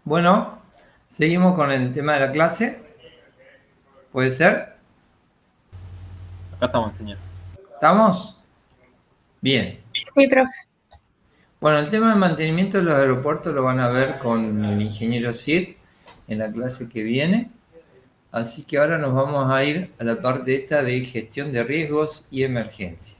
Bueno, seguimos con el tema de la clase. ¿Puede ser? Acá estamos, señor. ¿Estamos? Bien. Sí, profe. Bueno, el tema de mantenimiento de los aeropuertos lo van a ver con el ingeniero Cid en la clase que viene. Así que ahora nos vamos a ir a la parte esta de gestión de riesgos y emergencias.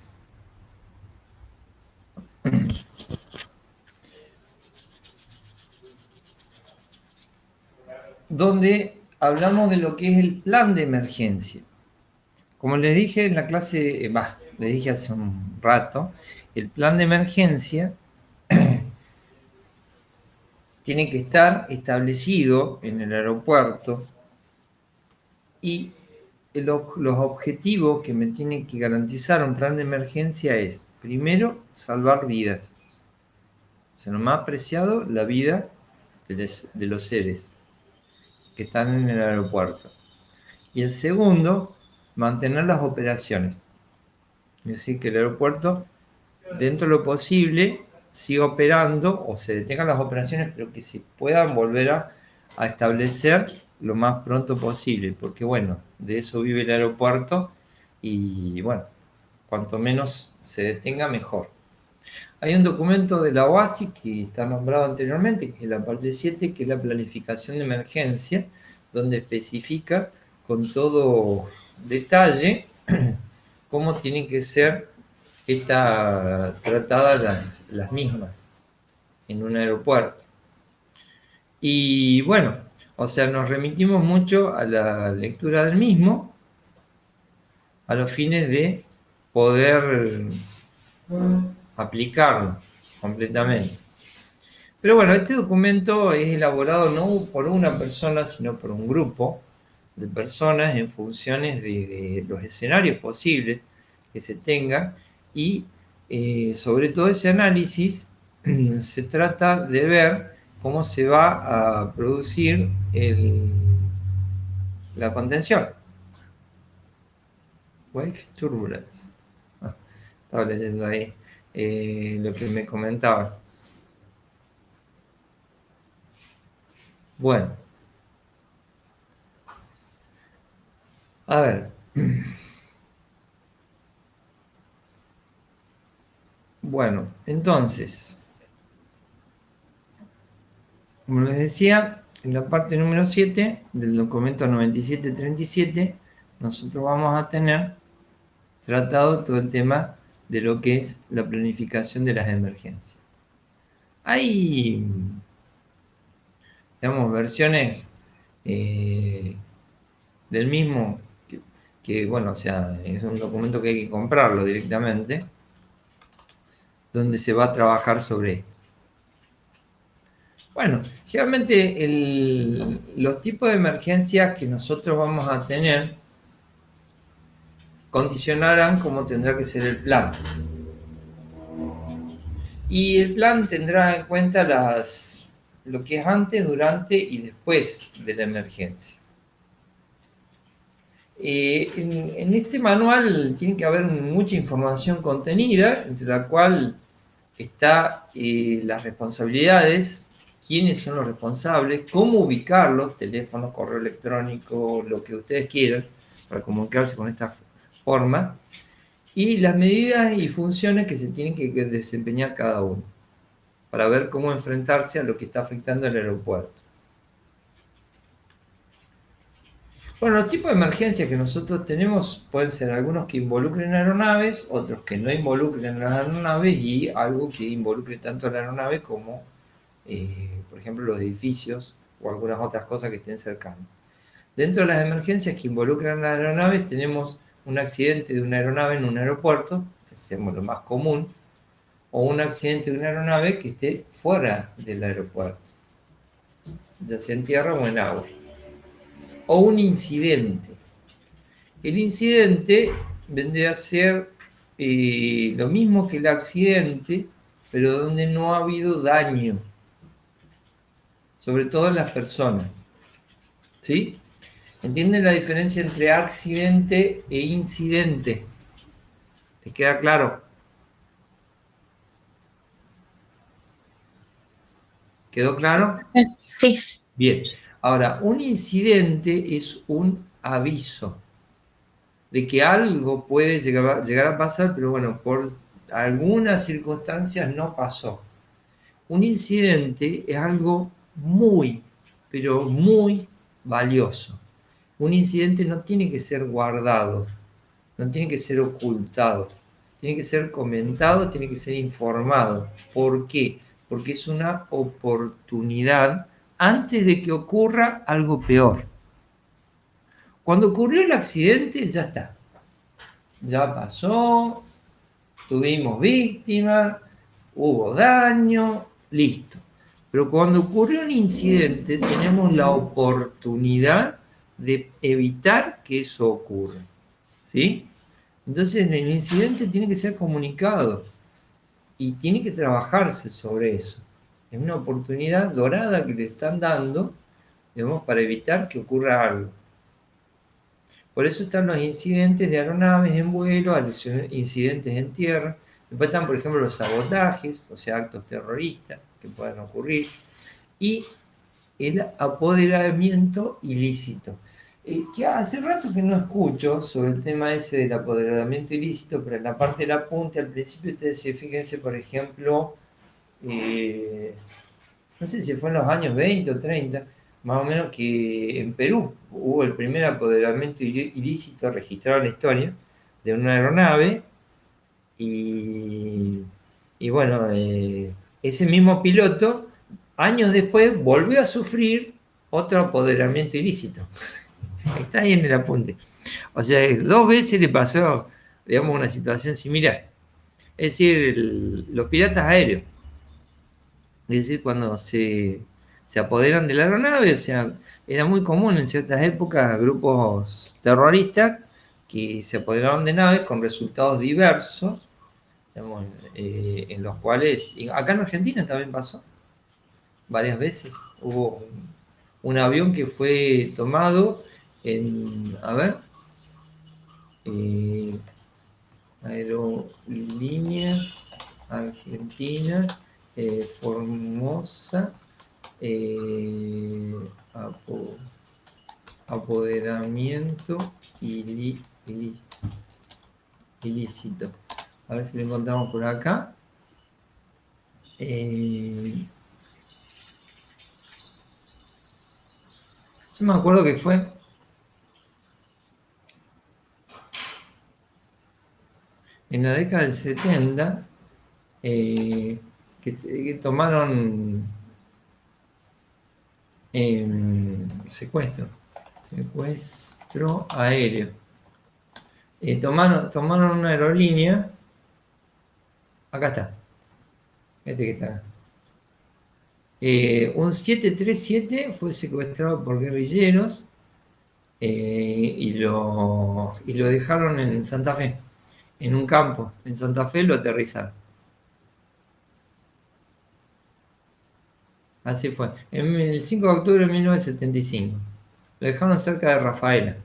Donde hablamos de lo que es el plan de emergencia. Como les dije en la clase, les dije hace un rato, el plan de emergencia tiene que estar establecido en el aeropuerto y los objetivos que me tiene que garantizar un plan de emergencia es, primero, salvar vidas. O sea, lo más preciado, la vida de los seres que están en el aeropuerto. Y el segundo, mantener las operaciones. Es decir, que el aeropuerto, dentro de lo posible, siga operando o se detengan las operaciones, pero que se puedan volver a establecer lo más pronto posible, porque bueno, de eso vive el aeropuerto y bueno, cuanto menos se detenga, mejor. Hay un documento de la OASI que está nombrado anteriormente, que es la parte 7, que es la planificación de emergencia, donde especifica con todo detalle cómo tienen que ser tratadas las mismas en un aeropuerto. Y bueno, o sea, nos remitimos mucho a la lectura del mismo, a los fines de poder aplicarlo completamente. Pero bueno, este documento es elaborado no por una persona, sino por un grupo de personas en funciones de los escenarios posibles que se tengan y sobre todo ese análisis se trata de ver cómo se va a producir la contención. Wake turbulence. Estaba leyendo ahí lo que me comentaba. Bueno, a ver. Bueno, entonces, como les decía, en la parte número 7 del documento 9737, nosotros vamos a tener tratado todo el tema de lo que es la planificación de las emergencias. Hay, digamos, versiones del mismo bueno, o sea, es un documento que hay que comprarlo directamente, donde se va a trabajar sobre esto. Bueno, generalmente los tipos de emergencias que nosotros vamos a tener condicionarán cómo tendrá que ser el plan. Y el plan tendrá en cuenta lo que es antes, durante y después de la emergencia. En este manual tiene que haber mucha información contenida, entre la cual está las responsabilidades, quiénes son los responsables, cómo ubicarlos, teléfono, correo electrónico, lo que ustedes quieran, para comunicarse con esta forma, y las medidas y funciones que se tienen que desempeñar cada uno, para ver cómo enfrentarse a lo que está afectando el aeropuerto. Bueno, los tipos de emergencias que nosotros tenemos pueden ser algunos que involucren aeronaves, otros que no involucren las aeronaves y algo que involucre tanto a la aeronave como, por ejemplo, los edificios o algunas otras cosas que estén cercanas. Dentro de las emergencias que involucran las aeronaves tenemos un accidente de una aeronave en un aeropuerto, que es lo más común, o un accidente de una aeronave que esté fuera del aeropuerto, ya sea en tierra o en agua. O un incidente. El incidente vendría a ser lo mismo que el accidente, pero donde no ha habido daño, sobre todo en las personas. ¿Sí? ¿Entienden la diferencia entre accidente e incidente? ¿Les queda claro? ¿Quedó Sí, claro? profe. Sí. Bien, ahora, un incidente es un aviso de que algo puede llegar a pasar, pero bueno, por algunas circunstancias no pasó. Un incidente es algo muy, pero muy valioso. Un incidente no tiene que ser guardado, no tiene que ser ocultado, tiene que ser comentado, tiene que ser informado. ¿Por qué? Porque es una oportunidad antes de que ocurra algo peor. Cuando ocurrió el accidente, ya está. Ya pasó, tuvimos víctimas, hubo daño, listo. Pero cuando ocurrió un incidente, tenemos la oportunidad de evitar que eso ocurra. ¿Sí? Entonces el incidente tiene que ser comunicado y tiene que trabajarse sobre eso. Es una oportunidad dorada que le están dando, digamos, para evitar que ocurra algo. Por eso están los incidentes de aeronaves en vuelo, los incidentes en tierra. Después están, por ejemplo, los sabotajes, o sea, actos terroristas que puedan ocurrir. Y el apoderamiento ilícito. Que hace rato que no escucho sobre el tema ese del apoderamiento ilícito, pero en la parte del apunte, al principio ustedes fíjense, por ejemplo, no sé si fue en los años 20 o 30, más o menos, que en Perú hubo el primer apoderamiento ilícito registrado en la historia de una aeronave y, y bueno, ese mismo piloto años después volvió a sufrir otro apoderamiento ilícito. Está ahí en el apunte. O sea, dos veces le pasó, digamos, una situación similar. Es decir, los piratas aéreos. Es decir, cuando se apoderan de la aeronave, o sea, era muy común en ciertas épocas grupos terroristas que se apoderaron de naves con resultados diversos, digamos, en los cuales, acá en Argentina también pasó, varias veces. Hubo un avión que fue tomado en, a ver, eh, Aerolíneas Argentina, Formosa, eh, apo- apoderamiento ilícito. A ver si lo encontramos por acá. Yo me acuerdo que fue en la década del 70 que tomaron secuestro aéreo. Tomaron una aerolínea. Acá está. Este que está acá. Un 737 fue secuestrado por guerrilleros y lo dejaron en Santa Fe, en un campo. En Santa Fe lo aterrizaron. Así fue. En el 5 de octubre de 1975. Lo dejaron cerca de Rafaela.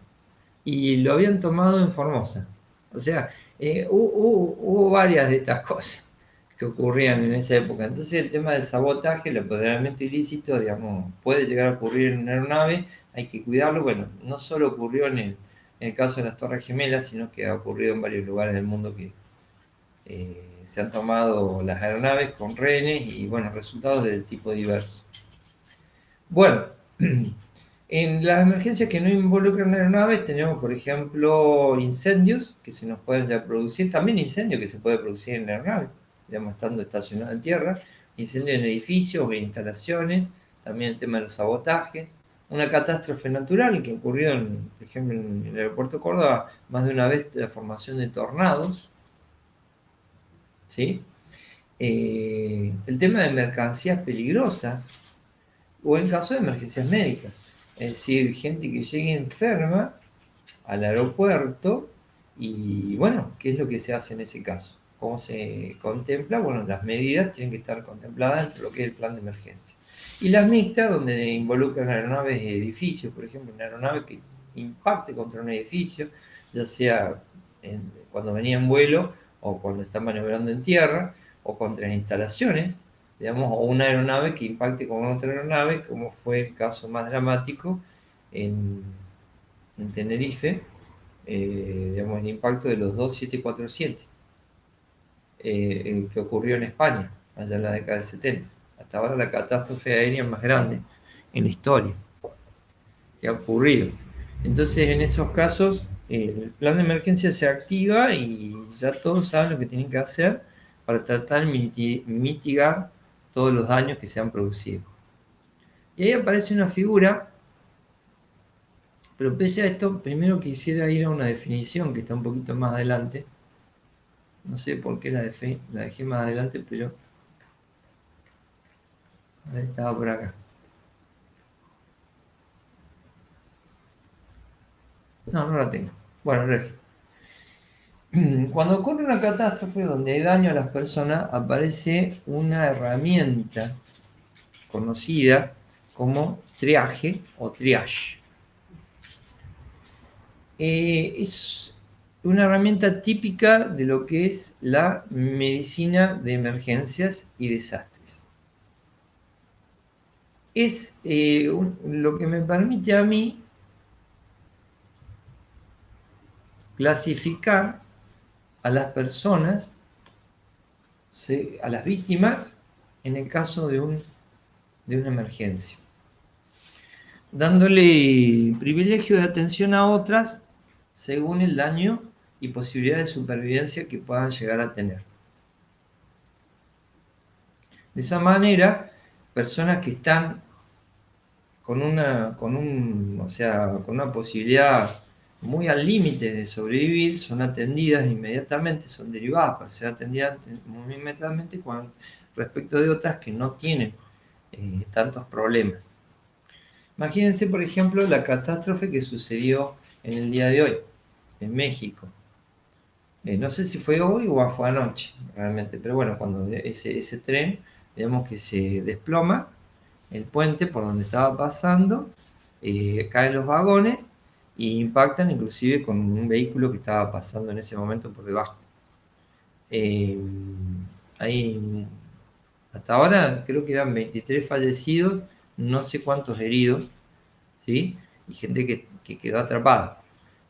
Y lo habían tomado en Formosa. O sea, hubo varias de estas cosas que ocurrían en esa época. Entonces el tema del sabotaje, el apoderamiento ilícito, digamos, puede llegar a ocurrir en una aeronave, hay que cuidarlo. Bueno, no solo ocurrió en el caso de las Torres Gemelas, sino que ha ocurrido en varios lugares del mundo que se han tomado las aeronaves con rehenes y, bueno, resultados del tipo diverso. Bueno, en las emergencias que no involucran aeronaves tenemos, por ejemplo, incendios que se nos pueden ya producir, también incendios que se pueden producir en aeronaves, digamos, estando estacionado en tierra, incendios en edificios o en instalaciones, también el tema de los sabotajes, una catástrofe natural que ocurrió, por ejemplo, en el aeropuerto de Córdoba más de una vez, la formación de tornados, ¿sí? El tema de mercancías peligrosas, o en caso de emergencias médicas. Es decir, gente que llegue enferma al aeropuerto y bueno, ¿qué es lo que se hace en ese caso? ¿Cómo se contempla? Bueno, las medidas tienen que estar contempladas dentro de lo que es el plan de emergencia. Y las mixtas, donde involucran aeronaves y edificios, por ejemplo, una aeronave que impacte contra un edificio, ya sea cuando venía en vuelo o cuando está maniobrando en tierra, o contra las instalaciones, digamos, o una aeronave que impacte con otra aeronave, como fue el caso más dramático en, en Tenerife, digamos, el impacto de los dos 747, que ocurrió en España, allá en la década del 70. Hasta ahora la catástrofe aérea más grande en la historia que ha ocurrido. Entonces, en esos casos, el plan de emergencia se activa y ya todos saben lo que tienen que hacer para tratar de mitigar todos los daños que se han producido. Y ahí aparece una figura, pero pese a esto, primero quisiera ir a una definición que está un poquito más adelante. No sé por qué la dejé más adelante, pero estaba por acá. No, no la tengo. Bueno, Regio. Cuando ocurre una catástrofe donde hay daño a las personas, aparece una herramienta conocida como triaje o triage. Es una herramienta típica de lo que es la medicina de emergencias y desastres. Es lo que me permite a mí clasificar a las personas, a las víctimas, en el caso de una emergencia, dándole privilegio de atención a otras según el daño y posibilidad de supervivencia que puedan llegar a tener. De esa manera, personas que están con una posibilidad muy al límite de sobrevivir son atendidas inmediatamente, son derivadas para ser atendidas muy inmediatamente respecto de otras que no tienen tantos problemas. Imagínense, por ejemplo, la catástrofe que sucedió en el día de hoy, en México. No sé si fue hoy o fue anoche, realmente, pero bueno, cuando ese tren, digamos que se desploma, el puente por donde estaba pasando, caen los vagones e impactan inclusive con un vehículo que estaba pasando en ese momento por debajo. Hay, hasta ahora creo que eran 23 fallecidos, no sé cuántos heridos, ¿sí? Y gente que quedó atrapada.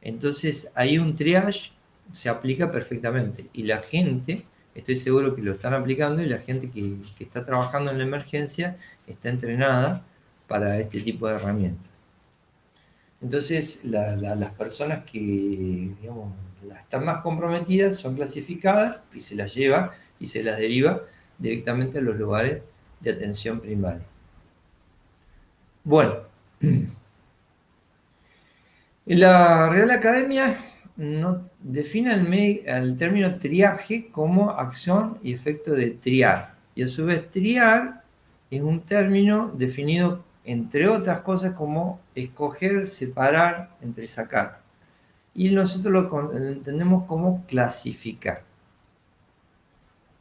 Entonces ahí un triage se aplica perfectamente y la gente, estoy seguro que lo están aplicando y la gente que está trabajando en la emergencia está entrenada para este tipo de herramientas. Entonces las personas que, digamos, están más comprometidas son clasificadas y se las lleva y se las deriva directamente a los lugares de atención primaria. Bueno, la Real Academia no define el término triaje como acción y efecto de triar. Y a su vez triar es un término definido, entre otras cosas, como escoger, separar, entresacar. Y nosotros lo entendemos como clasificar.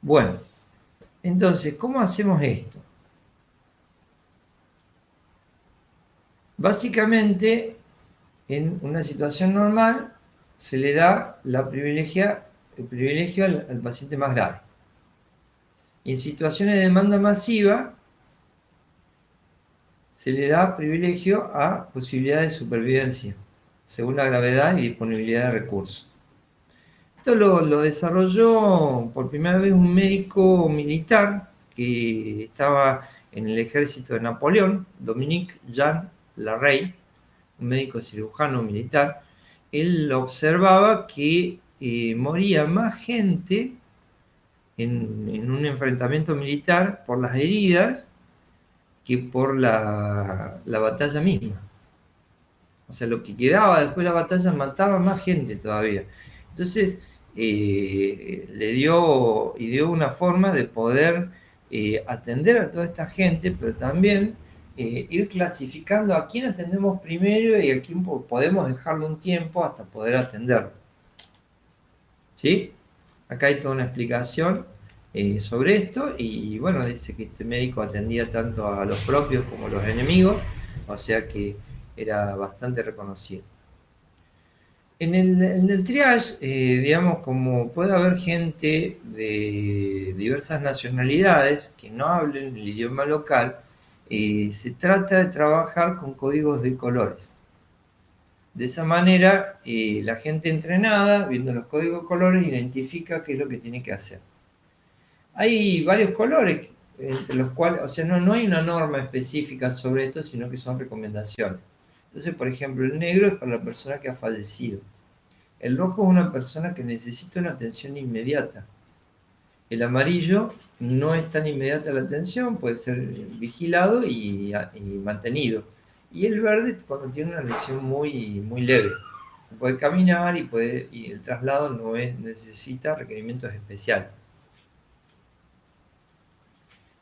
Bueno, entonces, ¿cómo hacemos esto? Básicamente, en una situación normal, se le da el privilegio al paciente más grave. Y en situaciones de demanda masiva, se le da privilegio a posibilidades de supervivencia, según la gravedad y disponibilidad de recursos. Esto lo desarrolló por primera vez un médico militar que estaba en el ejército de Napoleón, Dominique Jean Larrey, un médico cirujano militar. Él observaba que moría más gente en un enfrentamiento militar por las heridas que por la batalla misma. O sea, lo que quedaba después de la batalla mataba más gente todavía. Entonces, le dio una forma de poder atender a toda esta gente, pero también ir clasificando a quién atendemos primero y a quién podemos dejarlo un tiempo hasta poder atenderlo. ¿Sí? Acá hay toda una explicación sobre esto y bueno, dice que este médico atendía tanto a los propios como a los enemigos, o sea que era bastante reconocido. En el triage, digamos, como puede haber gente de diversas nacionalidades que no hablen el idioma local, se trata de trabajar con códigos de colores. De esa manera, la gente entrenada, viendo los códigos de colores, identifica qué es lo que tiene que hacer. Hay varios colores, entre los cuales, o sea, no hay una norma específica sobre esto, sino que son recomendaciones. Entonces, por ejemplo, el negro es para la persona que ha fallecido. El rojo es una persona que necesita una atención inmediata. El amarillo no es tan inmediata la atención, puede ser vigilado y mantenido. Y el verde cuando tiene una lesión muy, muy leve. Puede caminar y el traslado necesita requerimientos especiales.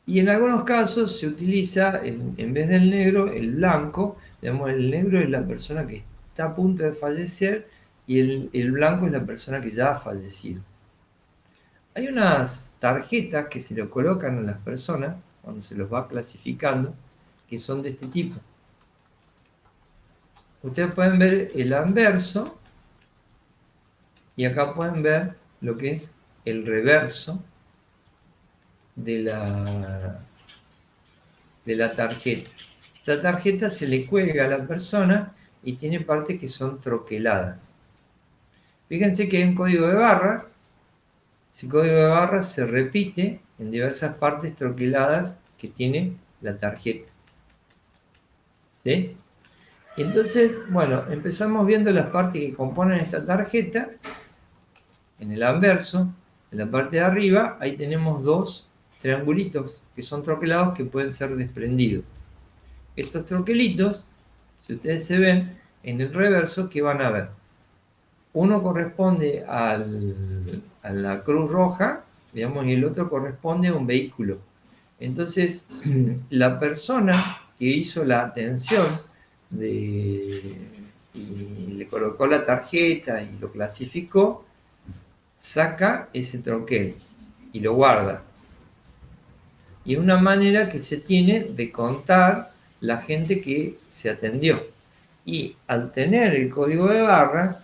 Y en algunos casos se utiliza, en vez del negro, el blanco. Digamos, el negro es la persona que está a punto de fallecer y el blanco es la persona que ya ha fallecido. Hay unas tarjetas que se le colocan a las personas cuando se los va clasificando, que son de este tipo. Ustedes pueden ver el anverso y acá pueden ver lo que es el reverso de la tarjeta. Esta tarjeta se le cuelga a la persona y tiene partes que son troqueladas. Fíjense que hay un código de barras. Ese código de barras se repite en diversas partes troqueladas que tiene la tarjeta. ¿Sí? Y entonces, bueno, empezamos viendo las partes que componen esta tarjeta. En el anverso, en la parte de arriba, ahí tenemos dos triangulitos que son troquelados que pueden ser desprendidos. Estos troquelitos, si ustedes se ven, en el reverso, ¿qué van a ver? Uno corresponde a la Cruz Roja, digamos, y el otro corresponde a un vehículo. Entonces, la persona que hizo la atención y le colocó la tarjeta y lo clasificó, saca ese troquel y lo guarda. Y es una manera que se tiene de contar la gente que se atendió. Y al tener el código de barras,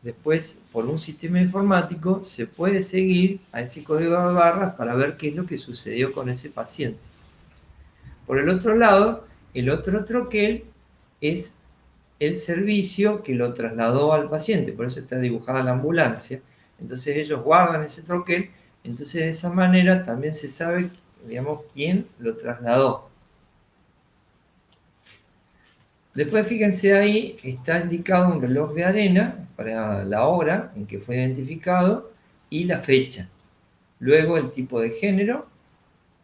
después por un sistema informático se puede seguir a ese código de barras para ver qué es lo que sucedió con ese paciente. Por el otro lado, el otro troquel es el servicio que lo trasladó al paciente, por eso está dibujada la ambulancia. Entonces ellos guardan ese troquel, entonces de esa manera también se sabe, digamos, quién lo trasladó. Después fíjense ahí, está indicado un reloj de arena para la hora en que fue identificado y la fecha. Luego el tipo de género,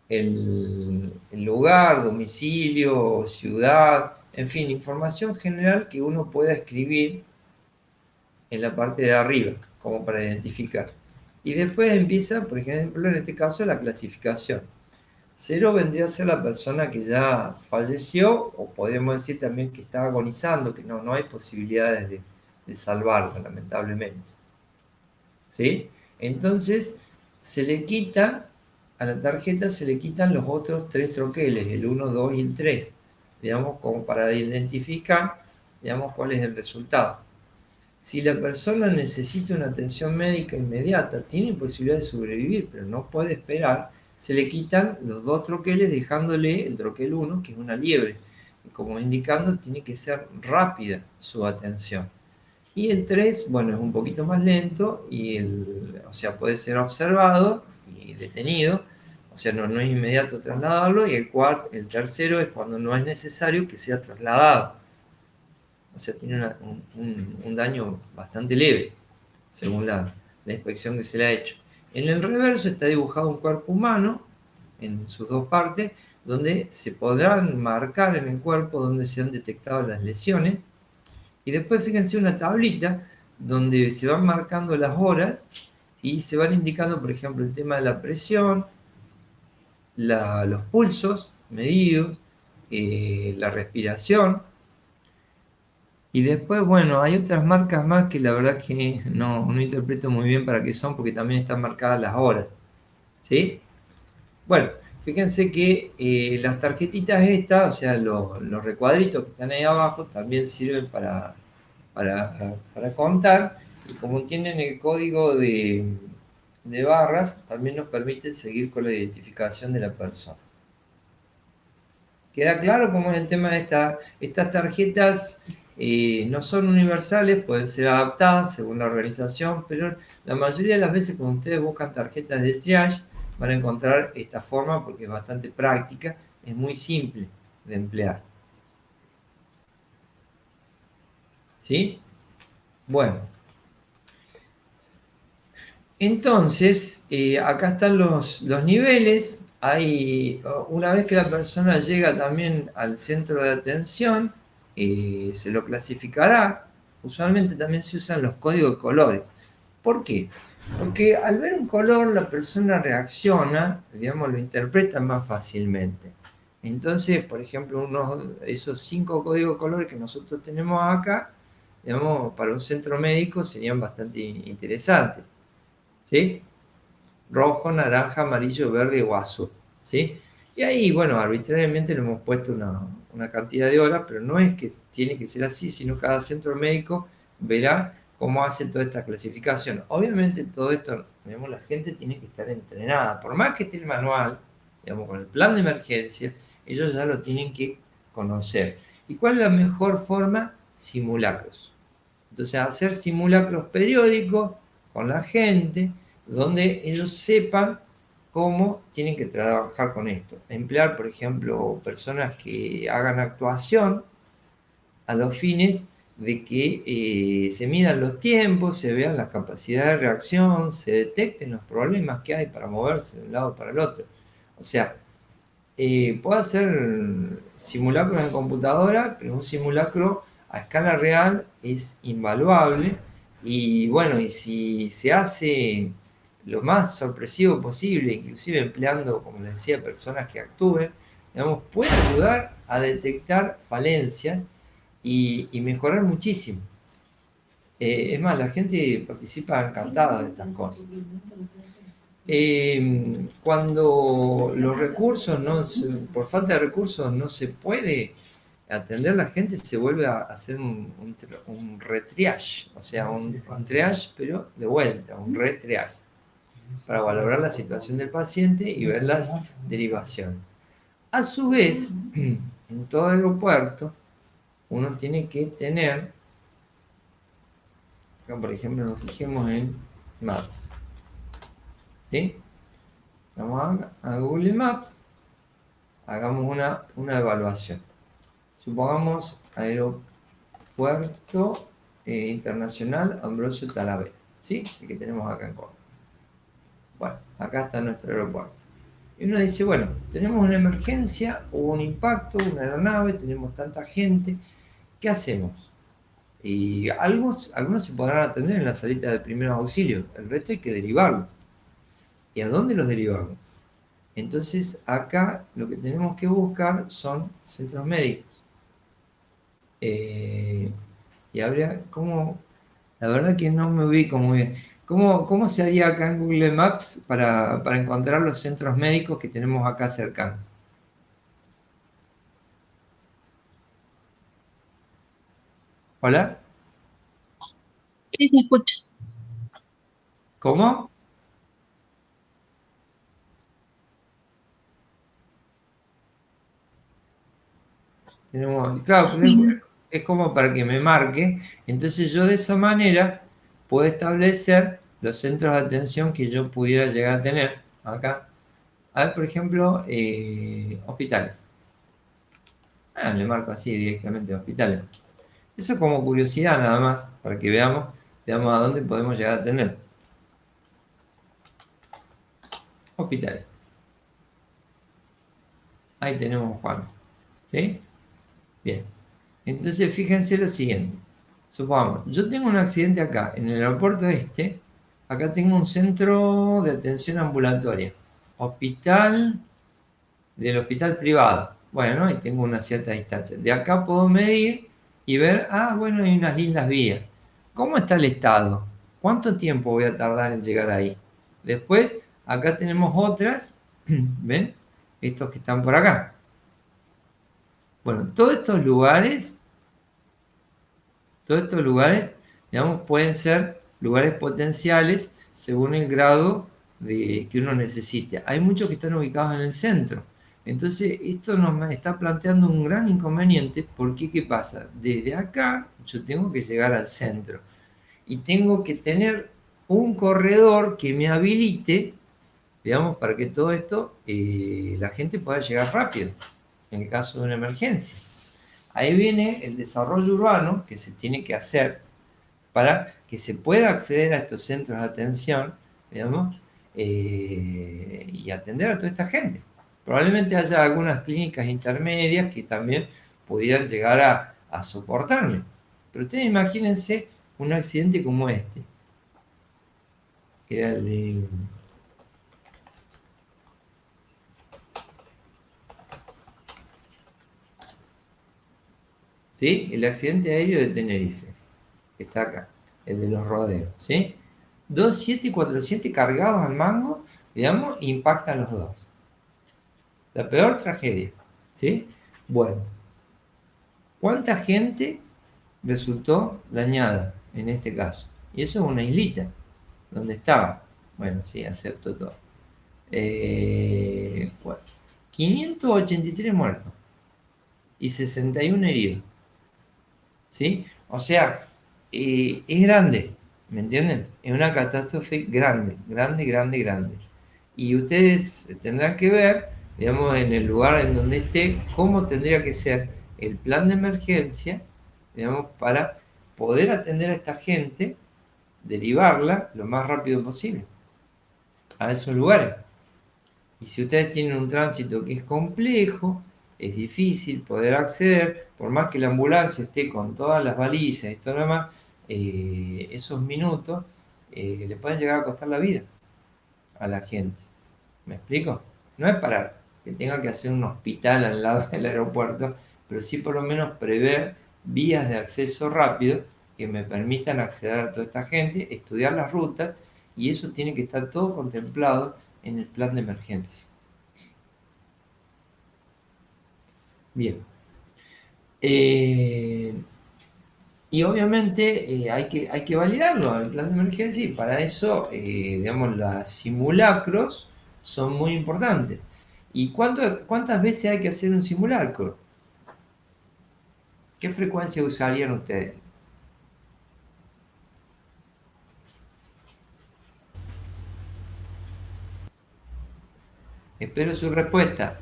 el lugar, domicilio, ciudad, en fin, información general que uno pueda escribir en la parte de arriba, como para identificar. Y después empieza, por ejemplo, en este caso, la clasificación. 0 vendría a ser la persona que ya falleció, o podríamos decir también que está agonizando, que no hay posibilidades de salvarlo, lamentablemente. ¿Sí? Entonces, se le quita, a la tarjeta se le quitan los otros 3 troqueles, el 1, 2 y el 3, digamos, como para identificar, digamos, cuál es el resultado. Si la persona necesita una atención médica inmediata, tiene posibilidad de sobrevivir, pero no puede esperar, se le quitan los 2 troqueles dejándole el troquel 1, que es una liebre. Y como indicando, tiene que ser rápida su atención. Y el 3, bueno, es un poquito más lento, o sea, puede ser observado y detenido, o sea, no es inmediato trasladarlo, y el tercero es cuando no es necesario que sea trasladado. O sea, tiene un daño bastante leve, según la inspección que se le ha hecho. En el reverso está dibujado un cuerpo humano, en sus dos partes, donde se podrán marcar en el cuerpo donde se han detectado las lesiones. Y después fíjense una tablita donde se van marcando las horas y se van indicando, por ejemplo, el tema de la presión, los pulsos medidos, la respiración. Y después, bueno, hay otras marcas más que la verdad que no interpreto muy bien para qué son, porque también están marcadas las horas. ¿Sí? Bueno, fíjense que las tarjetitas estas, o sea, los recuadritos que están ahí abajo, también sirven para para contar, y como tienen el código de barras, también nos permite seguir con la identificación de la persona. ¿Queda claro cómo es el tema de estas tarjetas? No son universales, pueden ser adaptadas según la organización, pero la mayoría de las veces cuando ustedes buscan tarjetas de triage van a encontrar esta forma porque es bastante práctica, es muy simple de emplear. ¿Sí? Bueno. Entonces, acá están los niveles. Una vez que la persona llega también al centro de atención, se lo clasificará. Usualmente también se usan los códigos de colores. ¿Por qué? Porque al ver un color la persona reacciona, digamos, lo interpreta más fácilmente. Entonces, por ejemplo, esos 5 códigos de colores que nosotros tenemos acá, digamos, para un centro médico serían bastante interesantes. ¿Sí? Rojo, naranja, amarillo, verde o azul. ¿Sí? Y ahí, bueno, arbitrariamente le hemos puesto una cantidad de horas, pero no es que tiene que ser así, sino cada centro médico verá cómo hace toda esta clasificación. Obviamente todo esto, digamos, la gente tiene que estar entrenada. Por más que esté el manual, digamos, con el plan de emergencia, ellos ya lo tienen que conocer. ¿Y cuál es la mejor forma? Simulacros. Entonces, hacer simulacros periódicos con la gente, donde ellos sepan cómo tienen que trabajar con esto. Emplear, por ejemplo, personas que hagan actuación a los fines de que se midan los tiempos, se vean las capacidades de reacción, se detecten los problemas que hay para moverse de un lado para el otro. O sea, puedo hacer simulacros en computadora, pero un simulacro a escala real es invaluable. Y bueno, y si se hace lo más sorpresivo posible, inclusive empleando, como les decía, personas que actúen, digamos, puede ayudar a detectar falencias y mejorar muchísimo. Es más, la gente participa encantada de estas cosas. Cuando los recursos, por falta de recursos, no se puede atender, la gente se vuelve a hacer un retriage, o sea, un triage, pero de vuelta, un retriage, para valorar la situación del paciente y ver las derivaciones. A su vez, en todo aeropuerto, uno tiene que tener, acá por ejemplo nos fijemos en Maps, ¿sí? Vamos a Google Maps, hagamos una evaluación. Supongamos Aeropuerto Internacional Ambrosio Talavera, ¿sí? El que tenemos acá en Córdoba. Bueno, acá está nuestro aeropuerto. Y uno dice, bueno, tenemos una emergencia, hubo un impacto, una aeronave, tenemos tanta gente, ¿qué hacemos? Y algunos se podrán atender en la salita de primeros auxilios, el resto hay que derivarlos. ¿Y a dónde los derivamos? Entonces acá lo que tenemos que buscar son centros médicos. Y habría como, la verdad que no me ubico muy bien. ¿Cómo se haría acá en Google Maps para encontrar los centros médicos que tenemos acá cercanos? ¿Hola? Sí, se escucha. ¿Cómo? Claro, Sí. es como para que me marque. Entonces yo de esa manera puedo establecer los centros de atención que yo pudiera llegar a tener acá. A ver, por ejemplo, hospitales. Le marco así directamente hospitales. Eso como curiosidad nada más, para que veamos a dónde podemos llegar a tener. Hospitales. Ahí tenemos Juan. ¿Sí? Bien. Entonces fíjense lo siguiente. Supongamos, yo tengo un accidente acá, en el aeropuerto este. Acá tengo un centro de atención ambulatoria. Hospital del hospital privado. Bueno, ahí tengo una cierta distancia. De acá puedo medir y ver, bueno, hay unas lindas vías. ¿Cómo está el estado? ¿Cuánto tiempo voy a tardar en llegar ahí? Después, acá tenemos otras, ¿ven? Estos que están por acá. Bueno, todos estos lugares Todos estos lugares, digamos, pueden ser lugares potenciales según el grado que uno necesite. Hay muchos que están ubicados en el centro. Entonces, esto nos está planteando un gran inconveniente porque, ¿qué pasa? Desde acá yo tengo que llegar al centro y tengo que tener un corredor que me habilite, digamos, para que todo esto, la gente pueda llegar rápido en el caso de una emergencia. Ahí viene el desarrollo urbano que se tiene que hacer para que se pueda acceder a estos centros de atención, digamos, y atender a toda esta gente. Probablemente haya algunas clínicas intermedias que también pudieran llegar a soportarme. Pero ustedes imagínense un accidente como este, que era el de... ¿Sí? El accidente aéreo de Tenerife, que está acá, el de los rodeos, ¿sí? 27 y 407 cargados al mango, digamos, impactan los dos. La peor tragedia, ¿sí? Bueno, ¿cuánta gente resultó dañada en este caso? Y eso es una islita, donde estaba. Bueno, sí, acepto todo. Bueno, 583 muertos y 61 heridos, ¿sí? O sea, es grande, ¿me entienden? Es una catástrofe grande, grande, grande, grande. Y ustedes tendrán que ver, digamos, en el lugar en donde esté, cómo tendría que ser el plan de emergencia, digamos, para poder atender a esta gente, derivarla lo más rápido posible a esos lugares. Y si ustedes tienen un tránsito que es complejo, es difícil poder acceder, por más que la ambulancia esté con todas las balizas y todo lo demás, esos minutos le pueden llegar a costar la vida a la gente. ¿Me explico? No es para que tenga que hacer un hospital al lado del aeropuerto, pero sí por lo menos prever vías de acceso rápido que me permitan acceder a toda esta gente, estudiar las rutas, y eso tiene que estar todo contemplado en el plan de emergencia. Bien. Y obviamente hay que validarlo, el plan de emergencia, y para eso, digamos, los simulacros son muy importantes. ¿Y cuántas veces hay que hacer un simulacro? ¿Qué frecuencia usarían ustedes? Espero su respuesta.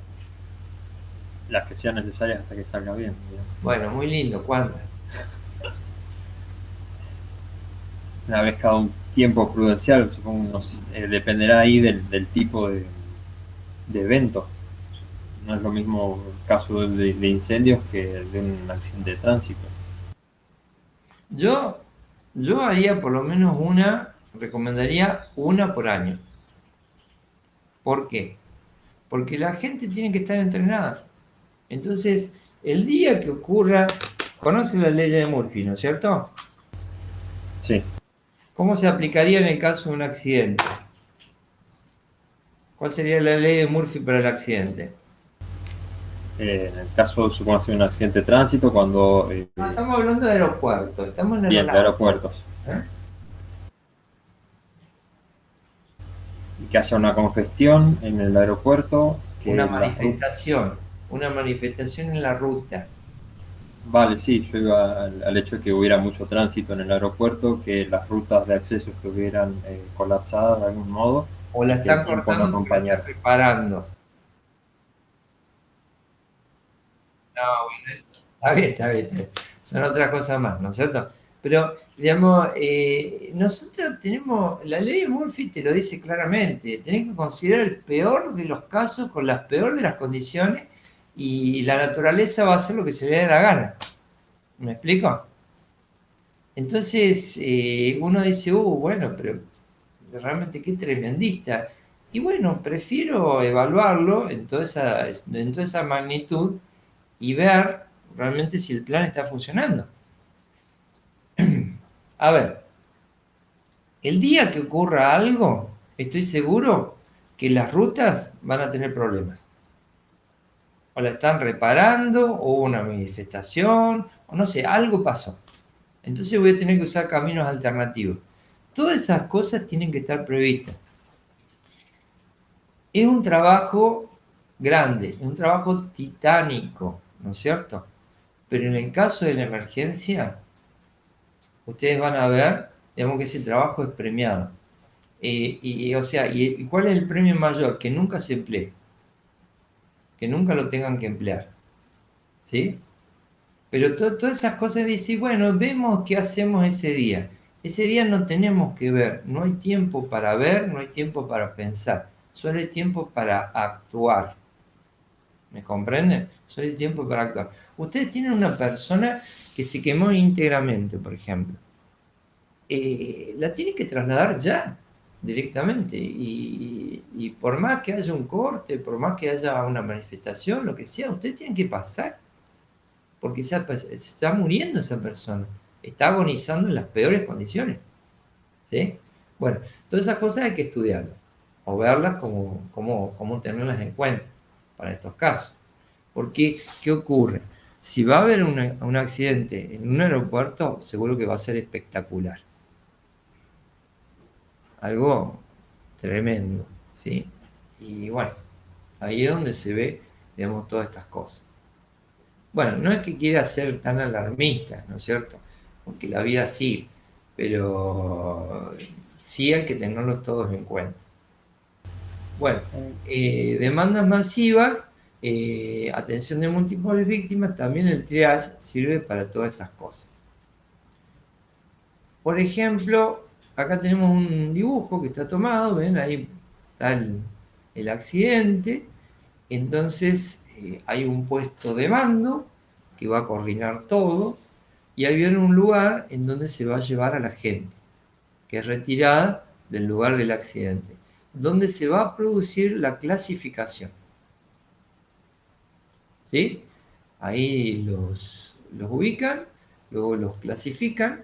Las que sean necesarias hasta que salga bien, digamos. Bueno, muy lindo. ¿Cuántas? Una vez cada un tiempo prudencial, supongo, dependerá ahí del tipo de evento. No es lo mismo el caso de incendios que de un accidente de tránsito. Yo haría por lo menos recomendaría una por año. ¿Por qué? Porque la gente tiene que estar entrenada. Entonces, el día que ocurra, conoce la ley de Murphy, ¿no es cierto? Sí. ¿Cómo se aplicaría en el caso de un accidente? ¿Cuál sería la ley de Murphy para el accidente? En el caso, supongo, de un accidente de tránsito, cuando... No, estamos hablando de aeropuertos, estamos en bien, de aeropuertos. ¿Eh? Y que haya una congestión en el aeropuerto. Que una manifestación en la ruta. Vale, sí, yo iba al hecho de que hubiera mucho tránsito en el aeropuerto, que las rutas de acceso estuvieran colapsadas de algún modo. O la están cortando porque la están preparando. No, bueno, está bien. Son otras cosas más, ¿no es cierto? Pero, digamos, nosotros tenemos, la ley de Murphy te lo dice claramente, tenés que considerar el peor de los casos con las peor de las condiciones, y la naturaleza va a hacer lo que se le dé la gana. ¿Me explico? Entonces, uno dice, bueno, pero realmente qué tremendista. Y bueno, prefiero evaluarlo en toda esa magnitud y ver realmente si el plan está funcionando. A ver, el día que ocurra algo, estoy seguro que las rutas van a tener problemas. O la están reparando, o hubo una manifestación, o no sé, algo pasó. Entonces voy a tener que usar caminos alternativos. Todas esas cosas tienen que estar previstas. Es un trabajo grande, un trabajo titánico, ¿no es cierto? Pero en el caso de la emergencia, ustedes van a ver, digamos que ese trabajo es premiado. O sea, ¿y cuál es el premio mayor? Que nunca se emplee, que nunca lo tengan que emplear, ¿sí? Pero todas esas cosas dicen, bueno, vemos qué hacemos ese día. Ese día no tenemos que ver, no hay tiempo para ver, no hay tiempo para pensar, solo hay tiempo para actuar. ¿Me comprenden? Solo hay tiempo para actuar. Ustedes tienen una persona que se quemó íntegramente, por ejemplo. La tienen que trasladar ya, directamente. Y por más que haya un corte, por más que haya una manifestación, lo que sea, ustedes tienen que pasar. Porque se está muriendo esa persona. Está agonizando en las peores condiciones. ¿Sí? Bueno, todas esas cosas hay que estudiarlas. O verlas como tenerlas en cuenta para estos casos. Porque, ¿qué ocurre? Si va a haber un accidente en un aeropuerto, seguro que va a ser espectacular. Algo tremendo, ¿sí? Y bueno, ahí es donde se ve, digamos, todas estas cosas. Bueno, no es que quiera ser tan alarmista, ¿no es cierto? Porque la vida sigue, pero sí hay que tenerlos todos en cuenta. Bueno, demandas masivas, atención de múltiples víctimas, también el triage sirve para todas estas cosas. Por ejemplo, acá tenemos un dibujo que está tomado, ven, ahí está el accidente, entonces hay un puesto de mando que va a coordinar todo, y ahí viene un lugar en donde se va a llevar a la gente, que es retirada del lugar del accidente, donde se va a producir la clasificación. ¿Sí? Ahí los ubican, luego los clasifican,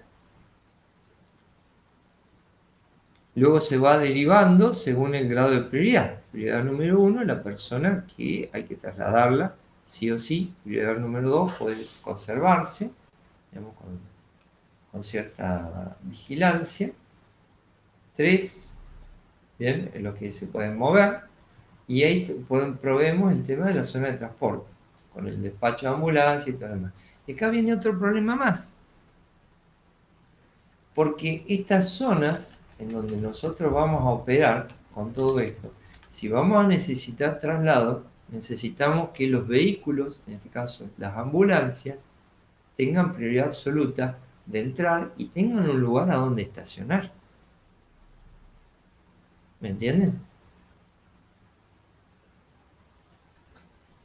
luego se va derivando según el grado de prioridad. Prioridad número 1, la persona que hay que trasladarla, sí o sí. Prioridad número 2 puede conservarse, digamos, con cierta vigilancia. 3, bien, es lo que se pueden mover. Y ahí proveemos el tema de la zona de transporte, con el despacho de ambulancia y todo lo demás. Y acá viene otro problema más, porque estas zonas en donde nosotros vamos a operar con todo esto, si vamos a necesitar traslado, necesitamos que los vehículos, en este caso las ambulancias, tengan prioridad absoluta de entrar y tengan un lugar a donde estacionar. ¿Me entienden?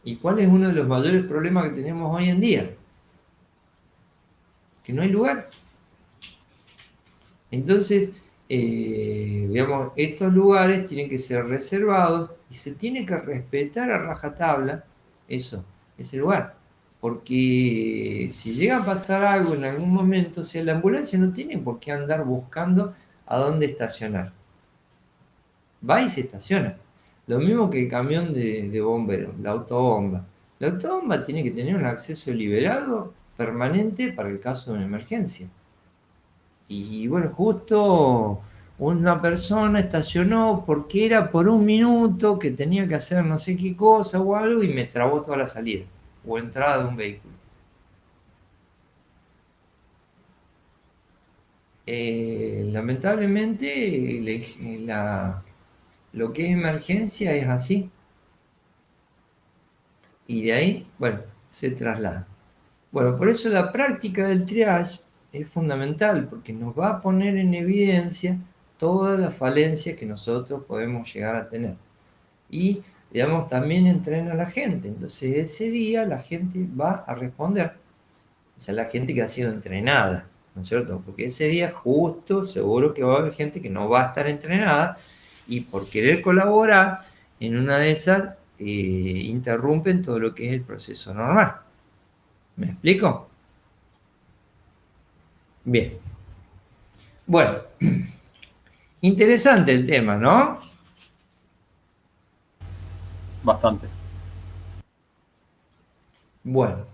¿Y cuál es uno de los mayores problemas que tenemos hoy en día? Que no hay lugar. Entonces, digamos, estos lugares tienen que ser reservados y se tiene que respetar a rajatabla eso, ese lugar. Porque si llega a pasar algo en algún momento, o sea, la ambulancia no tiene por qué andar buscando a dónde estacionar. Va y se estaciona. Lo mismo que el camión de bomberos, la autobomba. La autobomba tiene que tener un acceso liberado permanente para el caso de una emergencia. Y bueno, justo una persona estacionó porque era por un minuto que tenía que hacer no sé qué cosa o algo y me trabó toda la salida o entrada de un vehículo. Lamentablemente lo que es emergencia es así. Y de ahí, bueno, se traslada. Bueno, por eso la práctica del triage es fundamental, porque nos va a poner en evidencia todas las falencias que nosotros podemos llegar a tener. Y, digamos, también entrena a la gente. Entonces, ese día la gente va a responder. O sea, la gente que ha sido entrenada, ¿no es cierto? Porque ese día justo, seguro que va a haber gente que no va a estar entrenada y por querer colaborar, en una de esas, interrumpen todo lo que es el proceso normal. ¿Me explico? Bien. Bueno, interesante el tema, ¿no? Bastante. Bueno,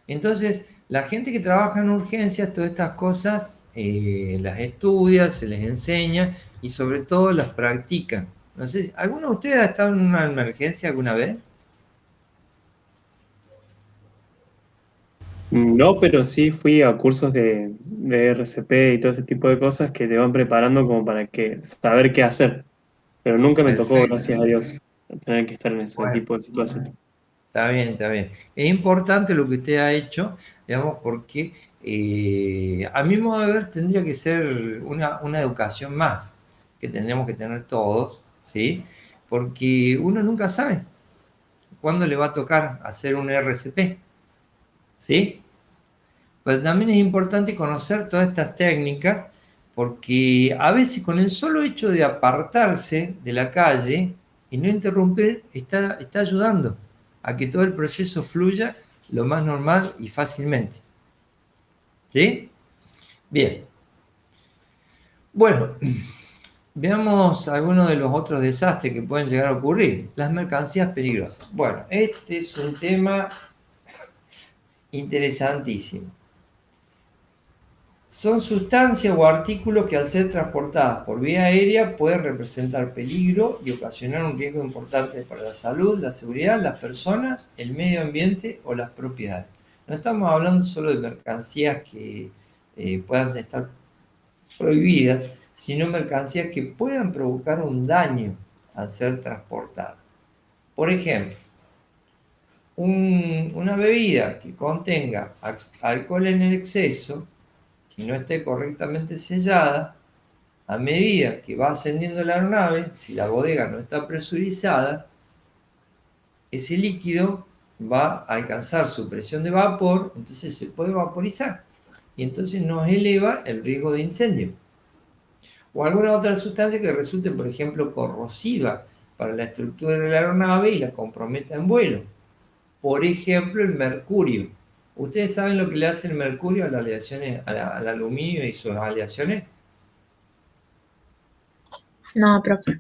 entonces La gente que trabaja en urgencias, todas estas cosas las estudia, se les enseña y sobre todo las practican. No sé, ¿alguno de ustedes ha estado en una emergencia alguna vez? No, pero sí fui a cursos de RCP y todo ese tipo de cosas que te van preparando como para que saber qué hacer. Pero nunca me tocó, Perfecto. gracias a Dios, tener que estar en ese Bueno, tipo de situaciones. está bien, está bien. Es importante lo que usted ha hecho, digamos, porque a mi modo de ver tendría que ser una educación más que tendríamos que tener todos, ¿sí? Porque uno nunca sabe cuándo le va a tocar hacer un RCP, ¿sí? Pero también es importante conocer todas estas técnicas porque a veces con el solo hecho de apartarse de la calle y no interrumpir está ayudando a que todo el proceso fluya lo más normal y fácilmente. ¿Sí? Bien. Bueno, veamos algunos de los otros desastres que pueden llegar a ocurrir. Las mercancías peligrosas. Bueno, este es un tema interesantísimo. Son sustancias o artículos que al ser transportadas por vía aérea pueden representar peligro y ocasionar un riesgo importante para la salud, la seguridad, las personas, el medio ambiente o las propiedades. No estamos hablando solo de mercancías que puedan estar prohibidas, sino mercancías que puedan provocar un daño al ser transportadas. Por ejemplo, una bebida que contenga alcohol en el exceso y no esté correctamente sellada, a medida que va ascendiendo la aeronave, si la bodega no está presurizada, ese líquido va a alcanzar su presión de vapor, entonces se puede vaporizar y entonces nos eleva el riesgo de incendio. O alguna otra sustancia que resulte, por ejemplo, corrosiva para la estructura de la aeronave y la comprometa en vuelo. Por ejemplo, el mercurio. ¿Ustedes saben lo que le hace el mercurio a las aleaciones, al aluminio y sus aleaciones? No, profe.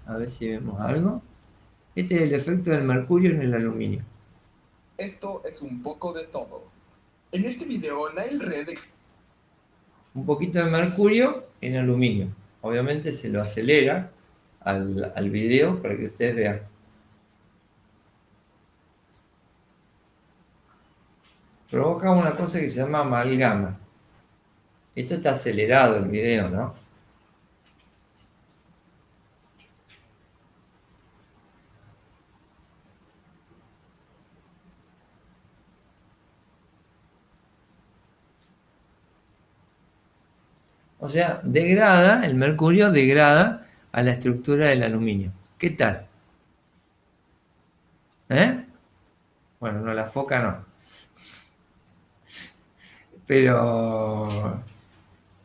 A ver si vemos algo. Este es el efecto del mercurio en el aluminio. Esto es un poco de todo. En este video, Nail Red Un poquito de mercurio en aluminio. Obviamente se lo acelera al video para que ustedes vean. Provoca una cosa que se llama amalgama. Esto está acelerado el video, ¿no? O sea, el mercurio degrada a la estructura del aluminio. ¿Qué tal? ¿Eh? Bueno, no, la foca no. Pero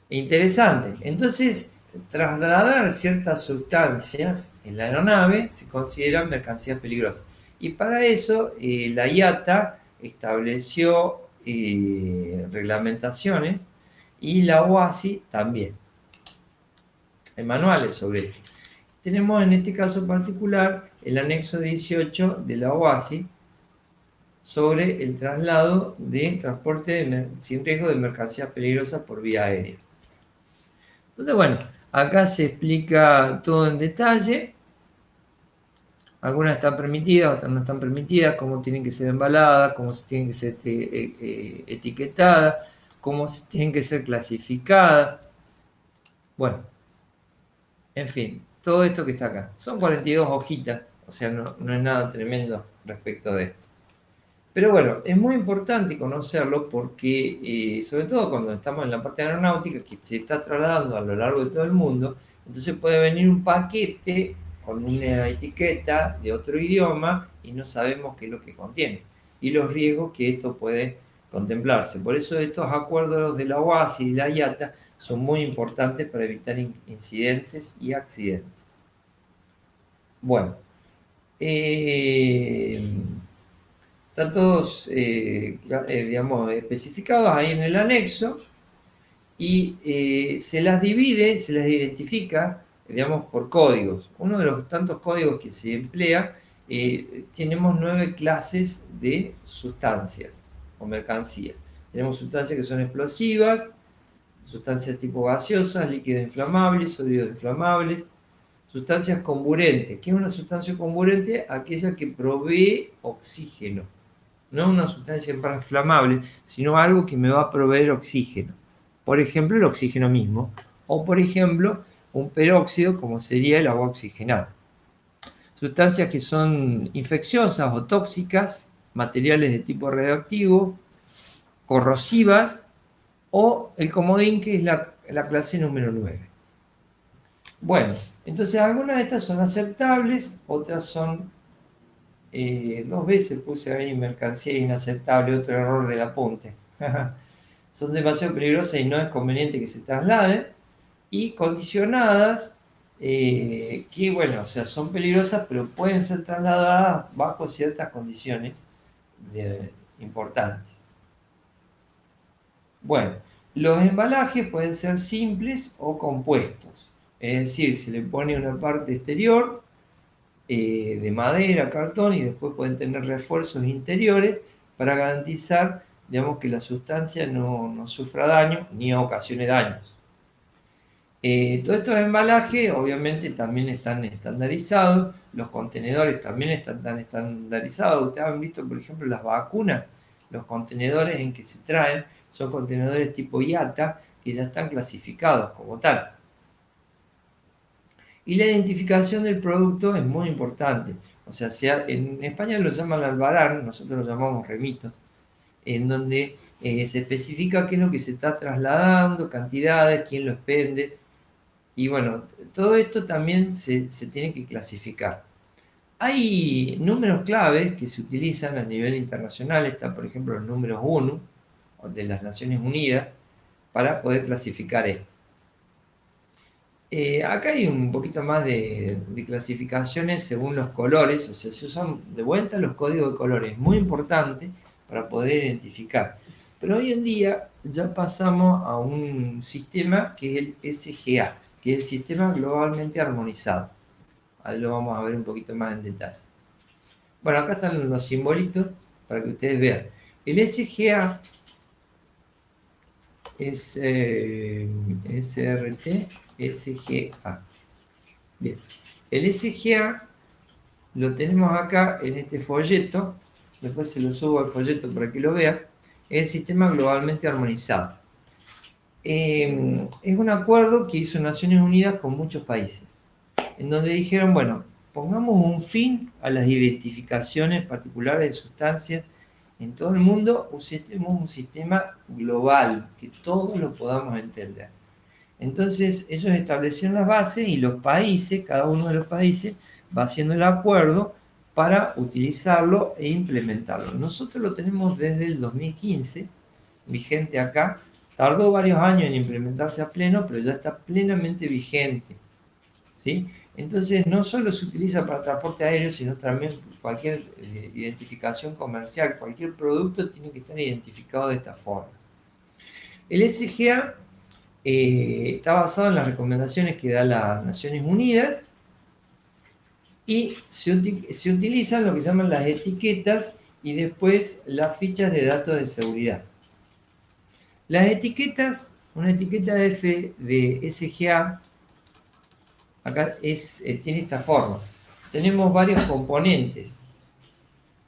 interesante. Entonces, trasladar ciertas sustancias en la aeronave se consideran mercancías peligrosas. Y para eso la IATA estableció reglamentaciones y la OASI también. Hay manuales sobre esto. Tenemos en este caso particular el anexo 18 de la OASI sobre el traslado de transporte sin riesgo de mercancías peligrosas por vía aérea. Entonces, bueno, acá se explica todo en detalle. Algunas están permitidas, otras no están permitidas, cómo tienen que ser embaladas, cómo tienen que ser etiquetadas, cómo tienen que ser clasificadas. Bueno, en fin, todo esto que está acá. Son 42 hojitas, o sea, no es nada tremendo respecto de esto. Pero bueno, es muy importante conocerlo porque, sobre todo cuando estamos en la parte aeronáutica, que se está trasladando a lo largo de todo el mundo, entonces puede venir un paquete con una etiqueta de otro idioma y no sabemos qué es lo que contiene y los riesgos que esto puede contemplarse. Por eso estos acuerdos de la OASI y la IATA son muy importantes para evitar incidentes y accidentes. Bueno, están todos, digamos, especificados ahí en el anexo y se las divide, se las identifica digamos, por códigos. Uno de los tantos códigos que se emplea, tenemos 9 clases de sustancias o mercancías. Tenemos sustancias que son explosivas, sustancias tipo gaseosas, líquidos inflamables, sólidos inflamables, sustancias comburentes. ¿Qué es una sustancia comburente? Aquella que provee oxígeno. No una sustancia inflamable, sino algo que me va a proveer oxígeno. Por ejemplo, el oxígeno mismo. O, por ejemplo, un peróxido, como sería el agua oxigenada. Sustancias que son infecciosas o tóxicas, materiales de tipo radioactivo, corrosivas, o el comodín, que es la clase número 9. Bueno, entonces algunas de estas son aceptables, otras son, 2 veces puse ahí mercancía inaceptable, otro error del apunte. Son demasiado peligrosas y no es conveniente que se trasladen. Y condicionadas, que bueno, o sea, son peligrosas, pero pueden ser trasladadas bajo ciertas condiciones importantes. Bueno, los embalajes pueden ser simples o compuestos. Es decir, se le pone una parte exterior de madera, cartón, y después pueden tener refuerzos interiores para garantizar, digamos, que la sustancia no sufra daño ni ocasione daños. Todos estos embalajes obviamente también están estandarizados, los contenedores también están estandarizados. Ustedes han visto, por ejemplo, las vacunas, los contenedores en que se traen son contenedores tipo IATA, que ya están clasificados como tal. Y la identificación del producto es muy importante. O sea, en España lo llaman albarán, nosotros lo llamamos remitos, en donde se especifica qué es lo que se está trasladando, cantidades, quién lo expende. Y bueno, todo esto también se tiene que clasificar. Hay números claves que se utilizan a nivel internacional. Está, por ejemplo, los números ONU, de las Naciones Unidas, para poder clasificar esto. Acá hay un poquito más de clasificaciones según los colores, o sea, se usan de vuelta los códigos de colores, es muy importante para poder identificar. Pero hoy en día ya pasamos a un sistema que es el SGA, que es el Sistema Globalmente Armonizado. Ahí lo vamos a ver un poquito más en detalle. Bueno, acá están los simbolitos para que ustedes vean. El SGA es SRT, SGA. Bien, el SGA lo tenemos acá en este folleto, después se lo subo al folleto para que lo vean. Es el Sistema Globalmente Armonizado. Es un acuerdo que hizo Naciones Unidas con muchos países, en donde dijeron, bueno, pongamos un fin a las identificaciones particulares de sustancias en todo el mundo, usemos un sistema global, que todos lo podamos entender. Entonces ellos establecieron las bases y los países, cada uno de los países, va haciendo el acuerdo para utilizarlo e implementarlo. Nosotros lo tenemos desde el 2015, vigente acá. Tardó varios años en implementarse a pleno, pero ya está plenamente vigente, ¿sí? Entonces no solo se utiliza para transporte aéreo, sino también cualquier identificación comercial, cualquier producto tiene que estar identificado de esta forma. El SGA está basado en las recomendaciones que da las Naciones Unidas y se utilizan lo que llaman las etiquetas y después las fichas de datos de seguridad. Las etiquetas, una etiqueta de SGA, acá tiene esta forma. Tenemos varios componentes.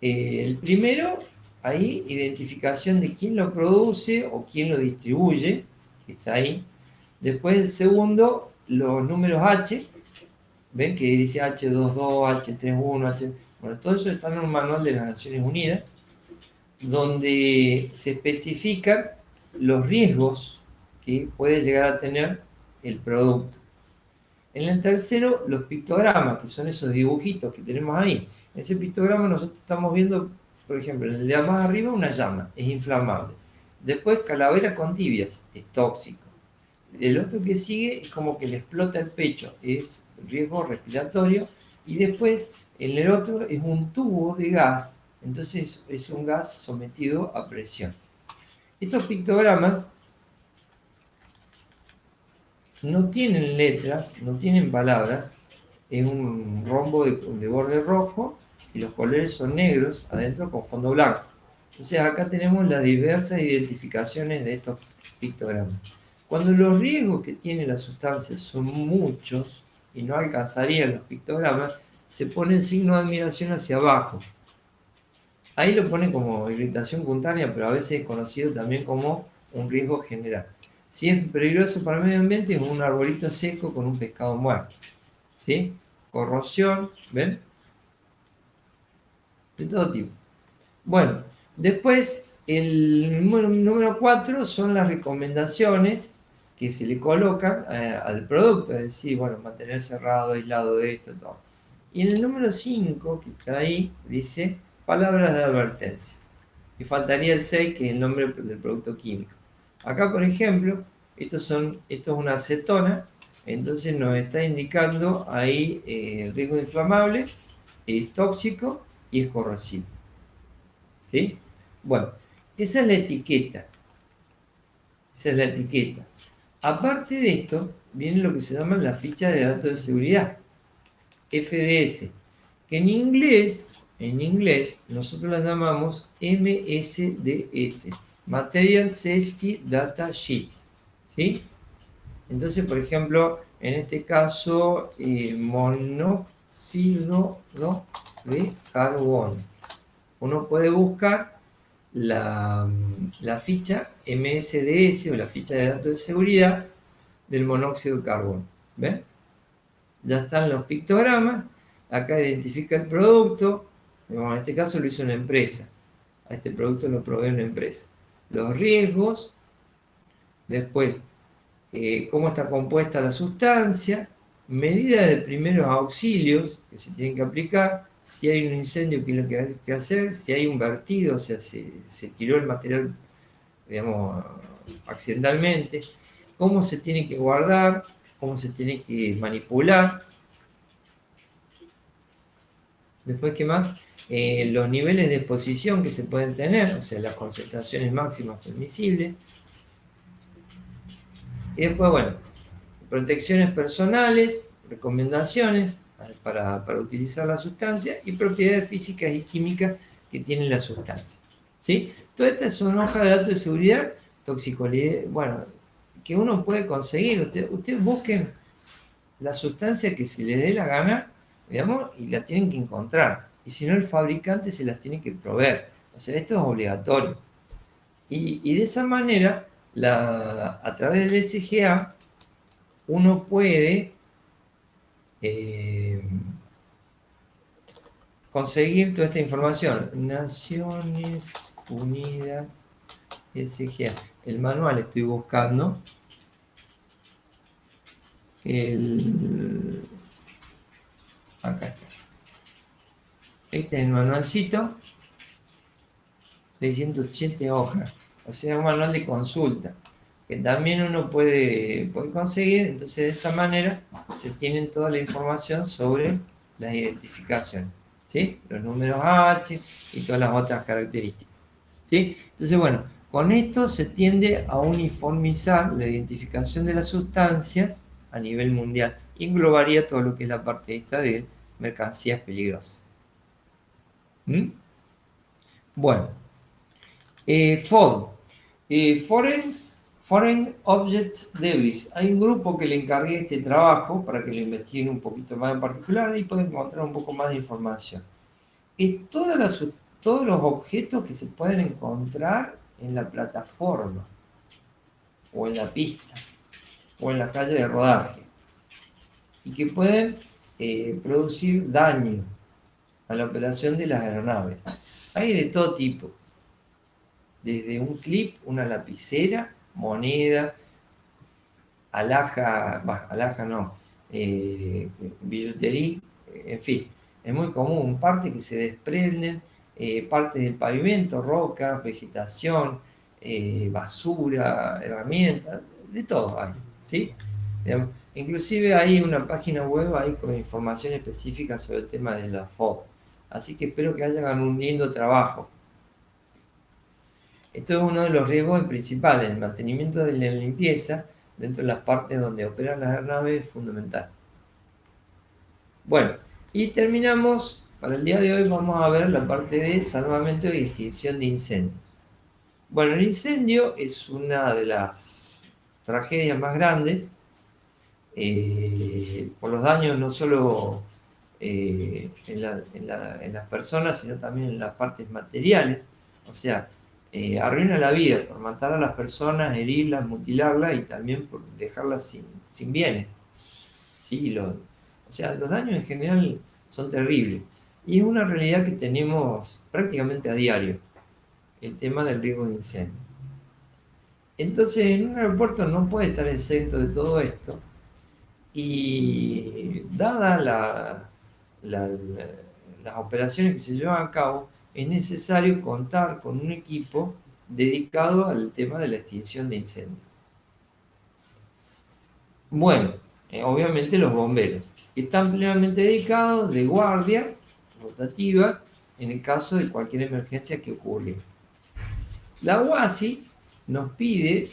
El primero, ahí, identificación de quién lo produce o quién lo distribuye, que está ahí. Después el segundo, los números H, ven que dice H22, H31, H... Bueno, todo eso está en un manual de las Naciones Unidas, donde se especifican los riesgos que puede llegar a tener el producto. En el tercero, los pictogramas, que son esos dibujitos que tenemos ahí. En ese pictograma nosotros estamos viendo, por ejemplo, en el de más arriba una llama, es inflamable. Después, calavera con tibias, es tóxico. El otro que sigue es como que le explota el pecho, es riesgo respiratorio. Y después, en el otro es un tubo de gas, entonces es un gas sometido a presión. Estos pictogramas no tienen letras, no tienen palabras, es un rombo de borde rojo y los colores son negros adentro con fondo blanco. Entonces acá tenemos las diversas identificaciones de estos pictogramas. Cuando los riesgos que tiene la sustancia son muchos y no alcanzarían los pictogramas, se pone el signo de admiración hacia abajo. Ahí lo pone como irritación cutánea, pero a veces es conocido también como un riesgo general. Si es peligroso para el medio ambiente, es un arbolito seco con un pescado muerto. ¿Sí? Corrosión, ¿ven? De todo tipo. Bueno, después el número 4 son las recomendaciones que se le colocan al producto, es decir, bueno, mantener cerrado, aislado de esto, todo. Y en el número 5, que está ahí, dice palabras de advertencia. Y faltaría el 6, que es el nombre del producto químico. Acá, por ejemplo, esto es una acetona, entonces nos está indicando ahí el riesgo inflamable, es tóxico y es corrosivo. ¿Sí? Bueno, esa es la etiqueta. Esa es la etiqueta. Aparte de esto, viene lo que se llama la ficha de datos de seguridad, FDS, que en inglés nosotros la llamamos MSDS, Material Safety Data Sheet. ¿Sí? Entonces, por ejemplo, en este caso, monóxido de carbono. Uno puede buscar la ficha MSDS o la ficha de datos de seguridad del monóxido de carbono. ¿Ven? Ya están los pictogramas. Acá identifica el producto. En este caso lo hizo una empresa. A este producto lo provee una empresa. Los riesgos. Después, cómo está compuesta la sustancia. Medidas de primeros auxilios que se tienen que aplicar. Si hay un incendio, qué es lo que hay que hacer. Si hay un vertido, o sea, se tiró el material, digamos, accidentalmente. Cómo se tiene que guardar, cómo se tiene que manipular. Después, ¿qué más? Los niveles de exposición que se pueden tener, o sea, las concentraciones máximas permisibles. Y después, bueno, protecciones personales, recomendaciones para utilizar la sustancia y propiedades físicas y químicas que tiene la sustancia. ¿Sí? Todas estas son hojas de datos de seguridad, toxicología, bueno, que uno puede conseguir. Ustedes busquen la sustancia que se les dé la gana, digamos, y la tienen que encontrar. Y si no, el fabricante se las tiene que proveer. O sea, esto es obligatorio. Y de esa manera, a través del SGA, uno puede conseguir toda esta información. Naciones Unidas, SGA. El manual estoy buscando. Acá está. Este es el manualcito. 607 hojas. O sea, un manual de consulta. Que también uno puede conseguir. Entonces, de esta manera se tienen toda la información sobre las identificaciones. ¿Sí? Los números H y todas las otras características. ¿Sí? Entonces, bueno, con esto se tiende a uniformizar la identificación de las sustancias a nivel mundial. Y englobaría todo lo que es la parte esta de mercancías peligrosas. ¿Mm? Bueno, FOD, Foreign Object Debris. Hay un grupo que le encargué este trabajo para que lo investiguen un poquito más en particular y pueden encontrar un poco más de información. Es todos los objetos que se pueden encontrar en la plataforma o en la pista o en la calle de rodaje y que pueden producir daño a la operación de las aeronaves. Hay de todo tipo, desde un clip, una lapicera, moneda, alhaja no, billutería, en fin, es muy común, partes que se desprenden, partes del pavimento, rocas, vegetación, basura, herramientas, de todo hay, ¿sí? Inclusive hay una página web ahí con información específica sobre el tema de la FOD. Así que espero que hagan un lindo trabajo. Esto es uno de los riesgos principales, el mantenimiento de la limpieza dentro de las partes donde operan las aeronaves es fundamental. Bueno, y terminamos, para el día de hoy vamos a ver la parte de salvamento y extinción de incendios. Bueno, el incendio es una de las tragedias más grandes, por los daños no solo en las personas, sino también en las partes materiales. O sea, arruina la vida por matar a las personas, herirlas, mutilarlas y también por dejarlas sin bienes. ¿Sí? O sea, los daños en general son terribles. Y es una realidad que tenemos prácticamente a diario, el tema del riesgo de incendio. Entonces, en un aeropuerto no puede estar exento de todo esto. Y dada las operaciones que se llevan a cabo, es necesario contar con un equipo dedicado al tema de la extinción de incendios. Bueno, obviamente los bomberos, que están plenamente dedicados de guardia rotativa en el caso de cualquier emergencia que ocurra. La UASI nos pide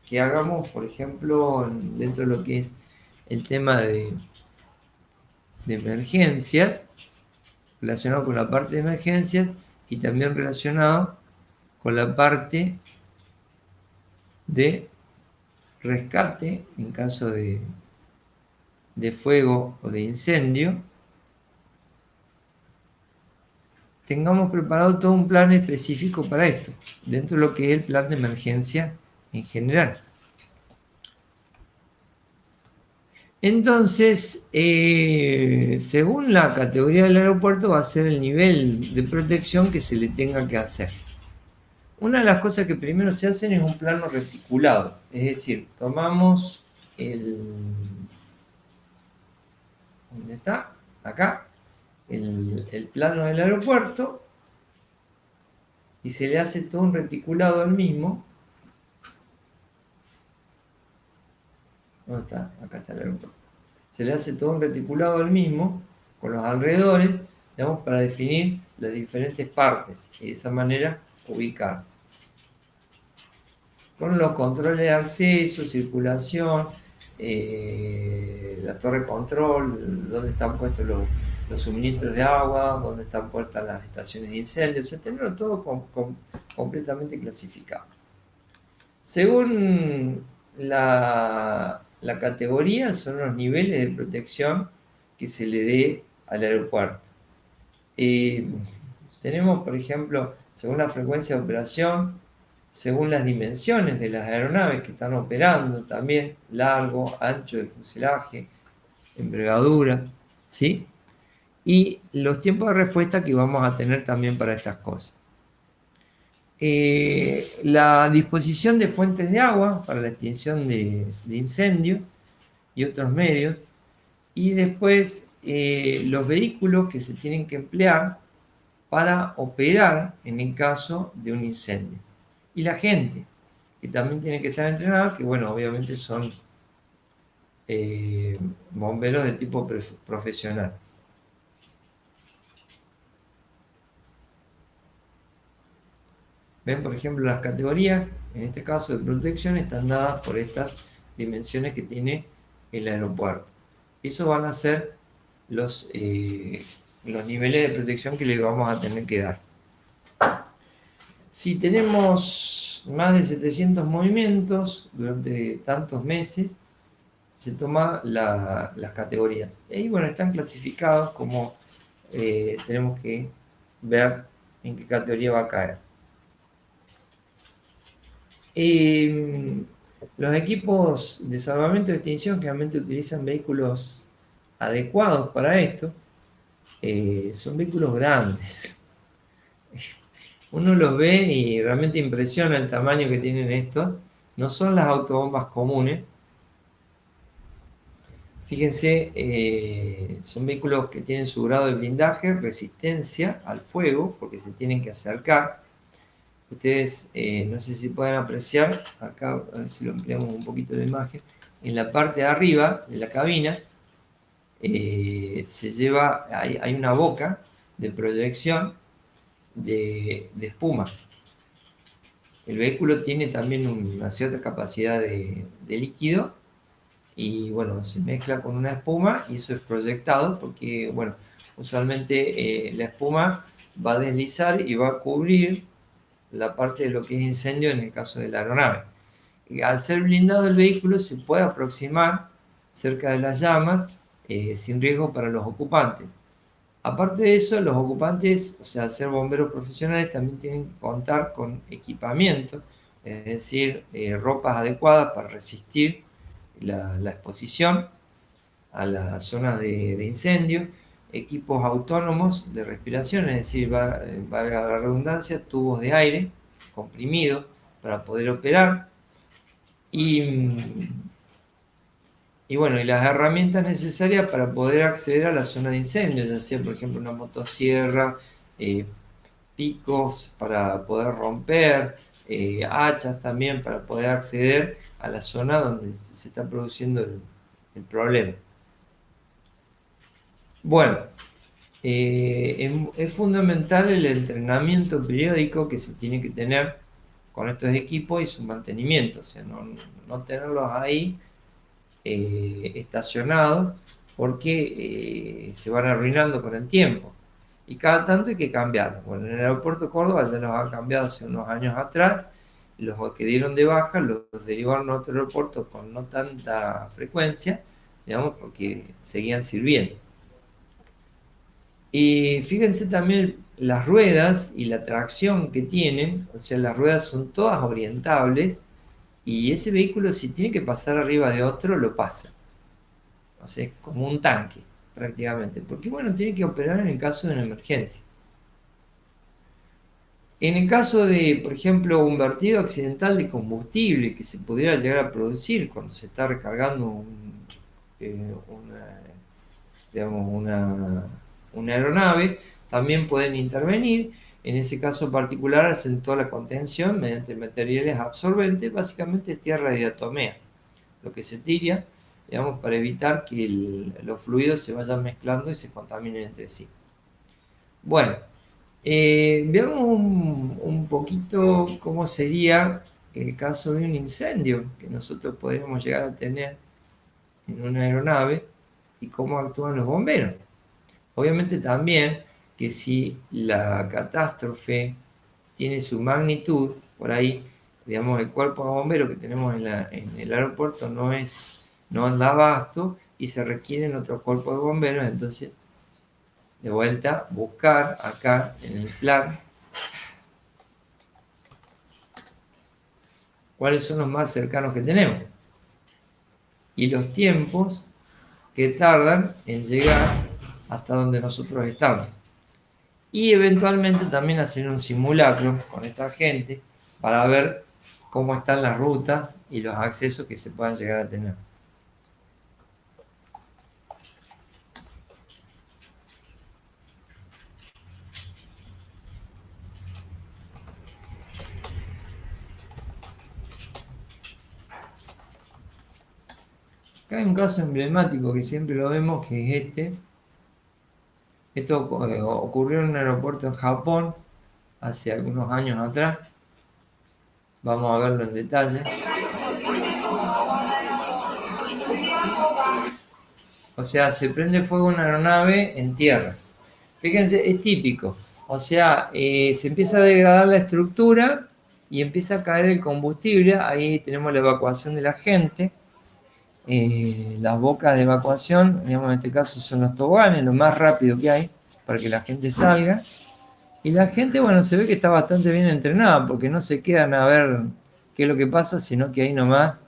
que hagamos, por ejemplo, dentro de lo que es el tema de emergencias, relacionado con la parte de emergencias y también relacionado con la parte de rescate en caso de fuego o de incendio, tengamos preparado todo un plan específico para esto, dentro de lo que es el plan de emergencia en general. Entonces, según la categoría del aeropuerto, va a ser el nivel de protección que se le tenga que hacer. Una de las cosas que primero se hacen es un plano reticulado, es decir, tomamos ¿dónde está? Acá, el plano del aeropuerto, y se le hace todo un reticulado al mismo. ¿Dónde está? Acá está el aeropuerto. Se le hace todo un reticulado al mismo, con los alrededores, digamos, para definir las diferentes partes y de esa manera ubicarse. Con los controles de acceso, circulación, la torre de control, donde están puestos los suministros de agua, donde están puestas las estaciones de incendio, o sea, tenerlo todo completamente clasificado. Según la categoría, son los niveles de protección que se le dé al aeropuerto. Tenemos, por ejemplo, según la frecuencia de operación, según las dimensiones de las aeronaves que están operando también, largo, ancho del fuselaje, envergadura, ¿sí? Y los tiempos de respuesta que vamos a tener también para estas cosas. La disposición de fuentes de agua para la extinción de incendios y otros medios, y después los vehículos que se tienen que emplear para operar en el caso de un incendio. Y la gente, que también tiene que estar entrenada, que bueno, obviamente son bomberos de tipo profesional. Ven, por ejemplo, las categorías, en este caso de protección, están dadas por estas dimensiones que tiene el aeropuerto. Esos van a ser los niveles de protección que le vamos a tener que dar. Si tenemos más de 700 movimientos durante tantos meses, se toman las categorías. Y bueno, están clasificados como tenemos que ver en qué categoría va a caer. Los equipos de salvamento y extinción generalmente utilizan vehículos adecuados para esto. Son vehículos grandes. Uno los ve y realmente impresiona el tamaño que tienen estos. No son las autobombas comunes. Fíjense, son vehículos que tienen su grado de blindaje, resistencia al fuego, porque se tienen que acercar. Ustedes, no sé si pueden apreciar, acá, a ver si lo ampliamos un poquito la imagen, en la parte de arriba de la cabina se lleva, hay una boca de proyección de espuma. El vehículo tiene también una cierta capacidad de líquido y bueno, se mezcla con una espuma y eso es proyectado porque, bueno, usualmente la espuma va a deslizar y va a cubrir la parte de lo que es incendio en el caso de la aeronave. Y al ser blindado el vehículo se puede aproximar cerca de las llamas sin riesgo para los ocupantes. Aparte de eso, los ocupantes, o sea, ser bomberos profesionales, también tienen que contar con equipamiento, es decir, ropas adecuadas para resistir la exposición a las zonas de incendio, equipos autónomos de respiración, es decir, valga la redundancia, tubos de aire comprimidos para poder operar y bueno, y las herramientas necesarias para poder acceder a la zona de incendio, ya sea por ejemplo una motosierra, picos para poder romper, hachas también para poder acceder a la zona donde se está produciendo el problema. Bueno, es fundamental el entrenamiento periódico que se tiene que tener con estos equipos y su mantenimiento, o sea, no tenerlos ahí estacionados porque se van arruinando con el tiempo y cada tanto hay que cambiarlos. Bueno, en el aeropuerto de Córdoba ya los han cambiado hace unos años atrás, los que dieron de baja los derivaron a otro aeropuerto con no tanta frecuencia, digamos, porque seguían sirviendo. Y fíjense también las ruedas y la tracción que tienen, o sea, las ruedas son todas orientables y ese vehículo si tiene que pasar arriba de otro, lo pasa. O sea, es como un tanque prácticamente, porque bueno, tiene que operar en el caso de una emergencia. En el caso de, por ejemplo, un vertido accidental de combustible que se pudiera llegar a producir cuando se está recargando una aeronave, también pueden intervenir. En ese caso particular hacen toda la contención mediante materiales absorbentes, básicamente tierra de diatomea, lo que se tira, digamos, para evitar que los fluidos se vayan mezclando y se contaminen entre sí. Bueno, veamos un poquito cómo sería el caso de un incendio que nosotros podríamos llegar a tener en una aeronave y cómo actúan los bomberos. Obviamente también que si la catástrofe tiene su magnitud, por ahí, digamos, el cuerpo de bomberos que tenemos en el aeropuerto no da abasto y se requieren otros cuerpos de bomberos, entonces, de vuelta, buscar acá en el plan cuáles son los más cercanos que tenemos y los tiempos que tardan en llegar hasta donde nosotros estamos. Y eventualmente también hacer un simulacro con esta gente para ver cómo están las rutas y los accesos que se puedan llegar a tener. Acá hay un caso emblemático que siempre lo vemos, que es este. Esto ocurrió en un aeropuerto en Japón hace algunos años atrás. Vamos a verlo en detalle. O sea, se prende fuego una aeronave en tierra. Fíjense, es típico. O sea, se empieza a degradar la estructura y empieza a caer el combustible. Ahí tenemos la evacuación de la gente. Las bocas de evacuación, digamos, en este caso son los toboganes, lo más rápido que hay para que la gente salga. Y la gente, bueno, se ve que está bastante bien entrenada porque no se quedan a ver qué es lo que pasa, sino que ahí nomás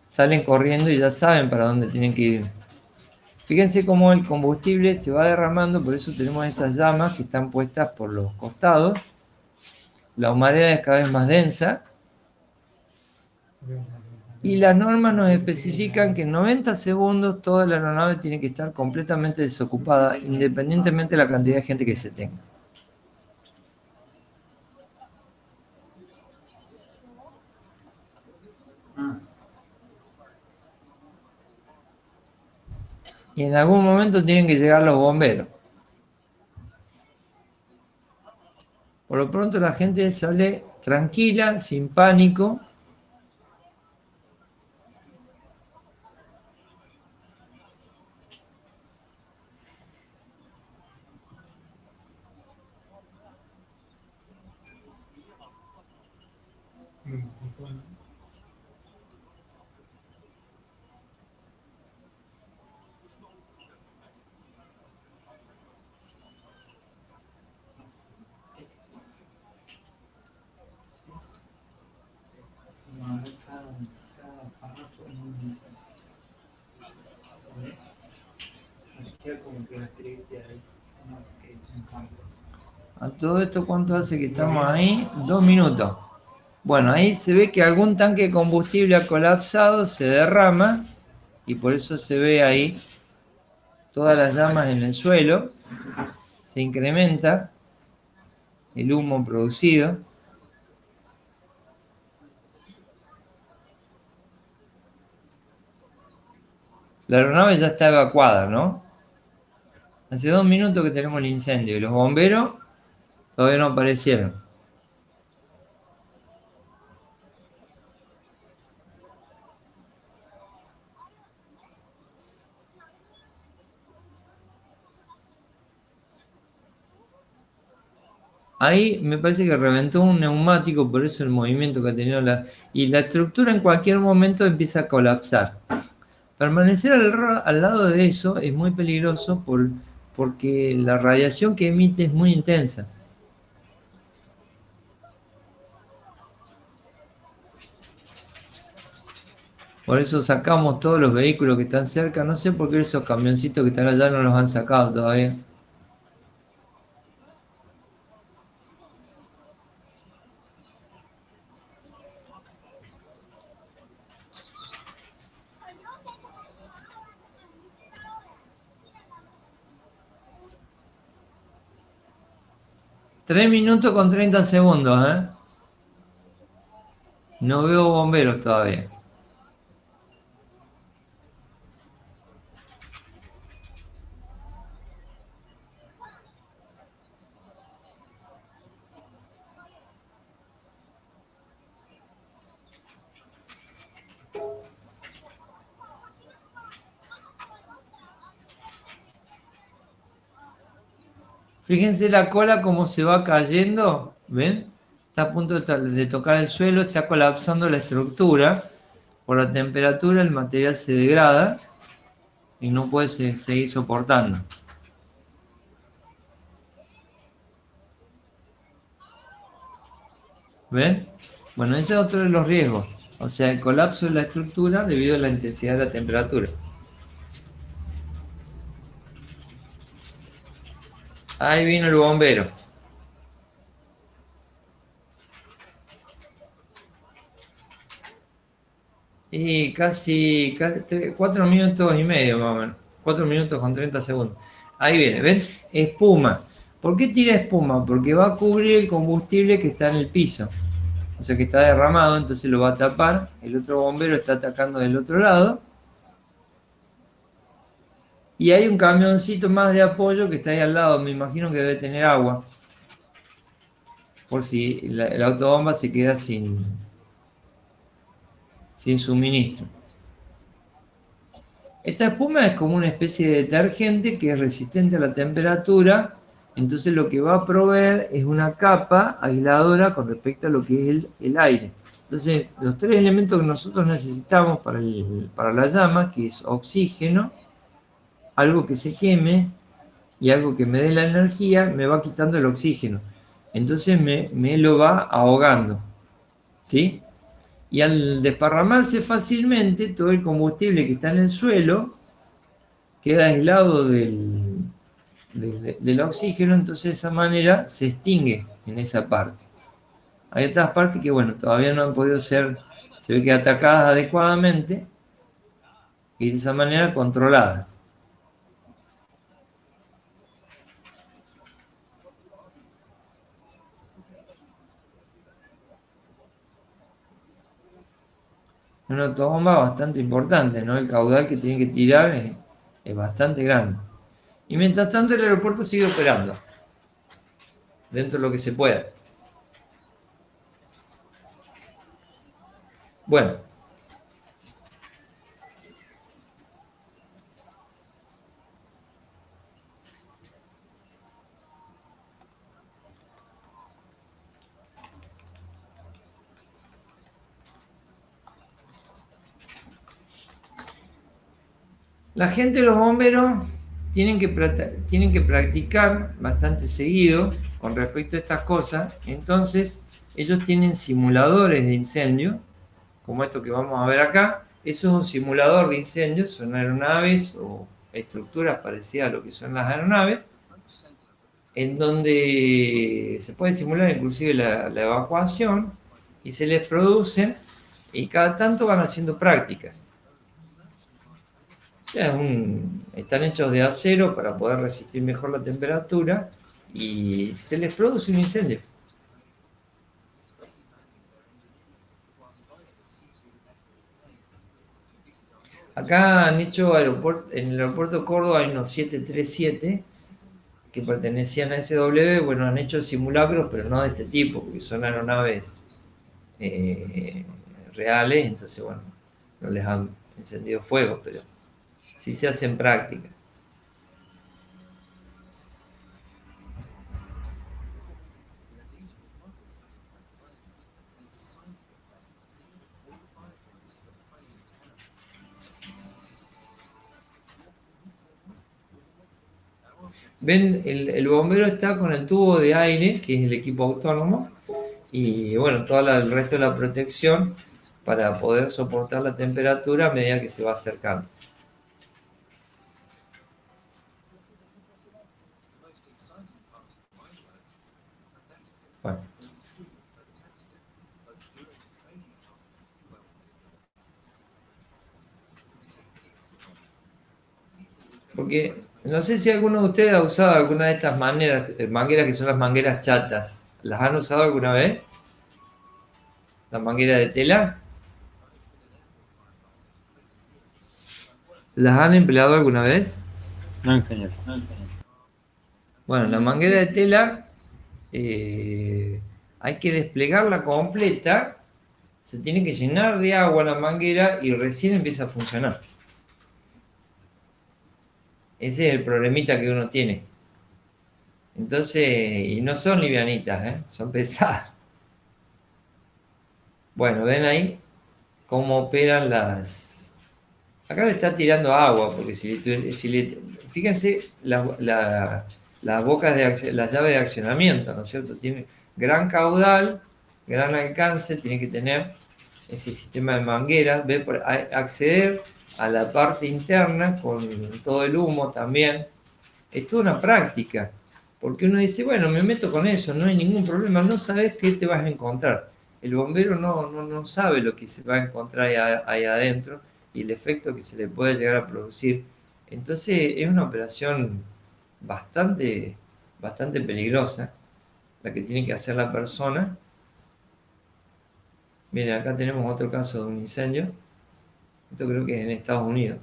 salen corriendo y ya saben para dónde tienen que ir. Fíjense cómo el combustible se va derramando, por eso tenemos esas llamas que están puestas por los costados. La humareda es cada vez más densa. Y las normas nos especifican que en 90 segundos toda la aeronave tiene que estar completamente desocupada, independientemente de la cantidad de gente que se tenga. Y en algún momento tienen que llegar los bomberos. Por lo pronto la gente sale tranquila, sin pánico. A todo esto, ¿cuánto hace que estamos ahí? 2 minutos. Bueno, ahí se ve que algún tanque de combustible ha colapsado, se derrama y por eso se ve ahí todas las llamas en el suelo. Se incrementa el humo producido. La aeronave ya está evacuada, ¿no? Hace 2 minutos que tenemos el incendio y los bomberos todavía no aparecieron. Ahí me parece que reventó un neumático, por eso el movimiento que ha tenido y la estructura en cualquier momento empieza a colapsar. Permanecer al lado de eso es muy peligroso porque la radiación que emite es muy intensa. Por eso sacamos todos los vehículos que están cerca. No sé por qué esos camioncitos que están allá no los han sacado todavía. Tres minutos con 30 segundos, ¿eh? No veo bomberos todavía. Fíjense la cola cómo se va cayendo, ¿ven? Está a punto de tocar el suelo, está colapsando la estructura. Por la temperatura el material se degrada y no puede seguir soportando. ¿Ven? Bueno, ese es otro de los riesgos. O sea, el colapso de la estructura debido a la intensidad de la temperatura. Ahí vino el bombero. Y casi 4 minutos y medio más o menos. 4 minutos con 30 segundos. Ahí viene, ¿ven? Espuma. ¿Por qué tira espuma? Porque va a cubrir el combustible que está en el piso. O sea que está derramado, entonces lo va a tapar. El otro bombero está atacando del otro lado. Y hay un camioncito más de apoyo que está ahí al lado. Me imagino que debe tener agua. Por si la autobomba se queda sin suministro. Esta espuma es como una especie de detergente que es resistente a la temperatura. Entonces lo que va a proveer es una capa aisladora con respecto a lo que es el aire. Entonces los tres elementos que nosotros necesitamos para la llama, que es oxígeno, algo que se queme y algo que me dé la energía, me va quitando el oxígeno. Entonces me lo va ahogando. ¿Sí? Y al desparramarse fácilmente, todo el combustible que está en el suelo queda aislado del oxígeno, entonces de esa manera se extingue en esa parte. Hay otras partes que, bueno, todavía no han podido ser, se ve que atacadas adecuadamente y de esa manera controladas. Una autobomba bastante importante, ¿no? El caudal que tiene que tirar es bastante grande. Y mientras tanto el aeropuerto sigue operando, dentro de lo que se pueda. Bueno, la gente, los bomberos, tienen que practicar bastante seguido con respecto a estas cosas. Entonces, ellos tienen simuladores de incendio, como esto que vamos a ver acá. Eso es un simulador de incendio, son aeronaves o estructuras parecidas a lo que son las aeronaves, en donde se puede simular inclusive la evacuación y se les producen y cada tanto van haciendo prácticas. Están hechos de acero para poder resistir mejor la temperatura y se les produce un incendio. Acá han hecho en el aeropuerto de Córdoba hay unos 737 que pertenecían a SW. Bueno, han hecho simulacros, pero no de este tipo, porque son aeronaves reales, entonces bueno, no les han encendido fuego, pero sí se hacen prácticas. Ven, el bombero está con el tubo de aire, que es el equipo autónomo, y bueno, todo el resto de la protección para poder soportar la temperatura a medida que se va acercando. Bueno. Porque no sé si alguno de ustedes ha usado alguna de estas mangueras que son las mangueras chatas. ¿Las han usado alguna vez? ¿La manguera de tela? ¿Las han empleado alguna vez? No, ingeniero. Bueno, la manguera de tela hay que desplegarla completa, se tiene que llenar de agua la manguera y recién empieza a funcionar. Ese es el problemita que uno tiene. Entonces, y no son livianitas, son pesadas. Bueno, ven ahí cómo operan las... Acá le está tirando agua, porque fíjense las bocas las llaves de accionamiento, ¿no es cierto? Tiene gran caudal, gran alcance, tiene que tener ese sistema de mangueras, acceder a la parte interna con todo el humo también. Es toda una práctica, porque uno dice, bueno, me meto con eso, no hay ningún problema, no sabes qué te vas a encontrar. El bombero no sabe lo que se va a encontrar ahí adentro y el efecto que se le puede llegar a producir. Entonces es una operación bastante peligrosa la que tiene que hacer la persona. Miren, acá tenemos otro caso de un incendio. Esto creo que es en Estados Unidos.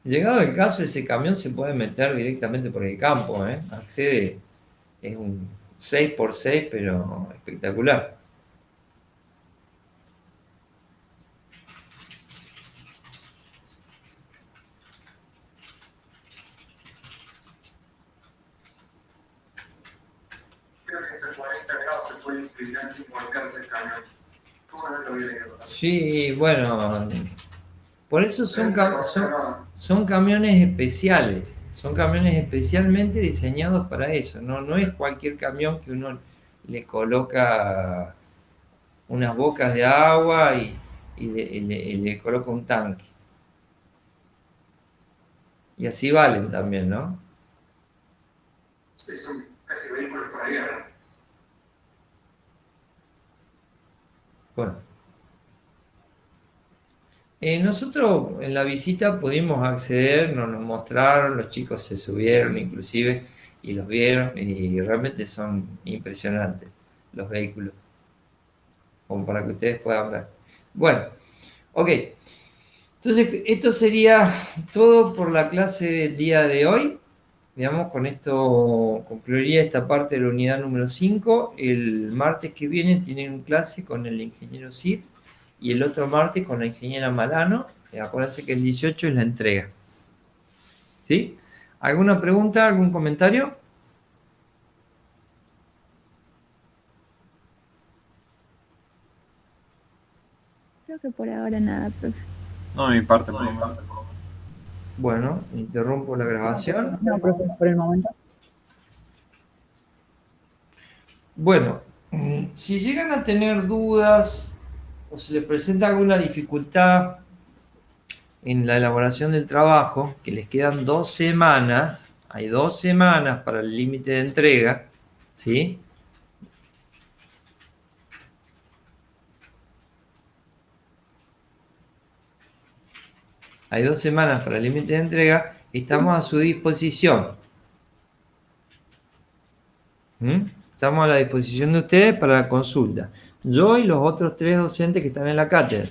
Llegado el caso, ese camión se puede meter directamente por el campo, accede, es un 6x6, pero espectacular. Creo que hasta 40 grados se puede inclinar sin volcarse el camión. ¿Cómo no lo hubiera ido? Sí, bueno, por eso son camiones especiales, son camiones especialmente diseñados para eso, no es cualquier camión que uno le coloca unas bocas de agua y le coloca un tanque. Y así valen también, ¿no? Sí, son casi vehículos para guerra. Bueno. Nosotros en la visita pudimos acceder, nos mostraron, los chicos se subieron inclusive y los vieron y realmente son impresionantes los vehículos, como para que ustedes puedan ver. Bueno, Ok. Entonces, esto sería todo por la clase del día de hoy. Digamos, con esto concluiría esta parte de la unidad número 5. El martes que viene tienen clase con el ingeniero Cid y el otro martes con la ingeniera Malano. Acuérdense que el 18 es la entrega. ¿Sí? ¿Alguna pregunta, algún comentario? Creo que por ahora nada, profe. No, de mi parte, por lo menos. Bueno, interrumpo la grabación. No, profe, por el momento. Bueno, si llegan a tener dudas o se les presenta alguna dificultad en la elaboración del trabajo, que les quedan 2 semanas, hay 2 semanas para el límite de entrega, ¿sí? Hay 2 semanas para el límite de entrega, estamos a su disposición. Estamos a la disposición de ustedes para la consulta. Yo y los otros 3 docentes que están en la cátedra.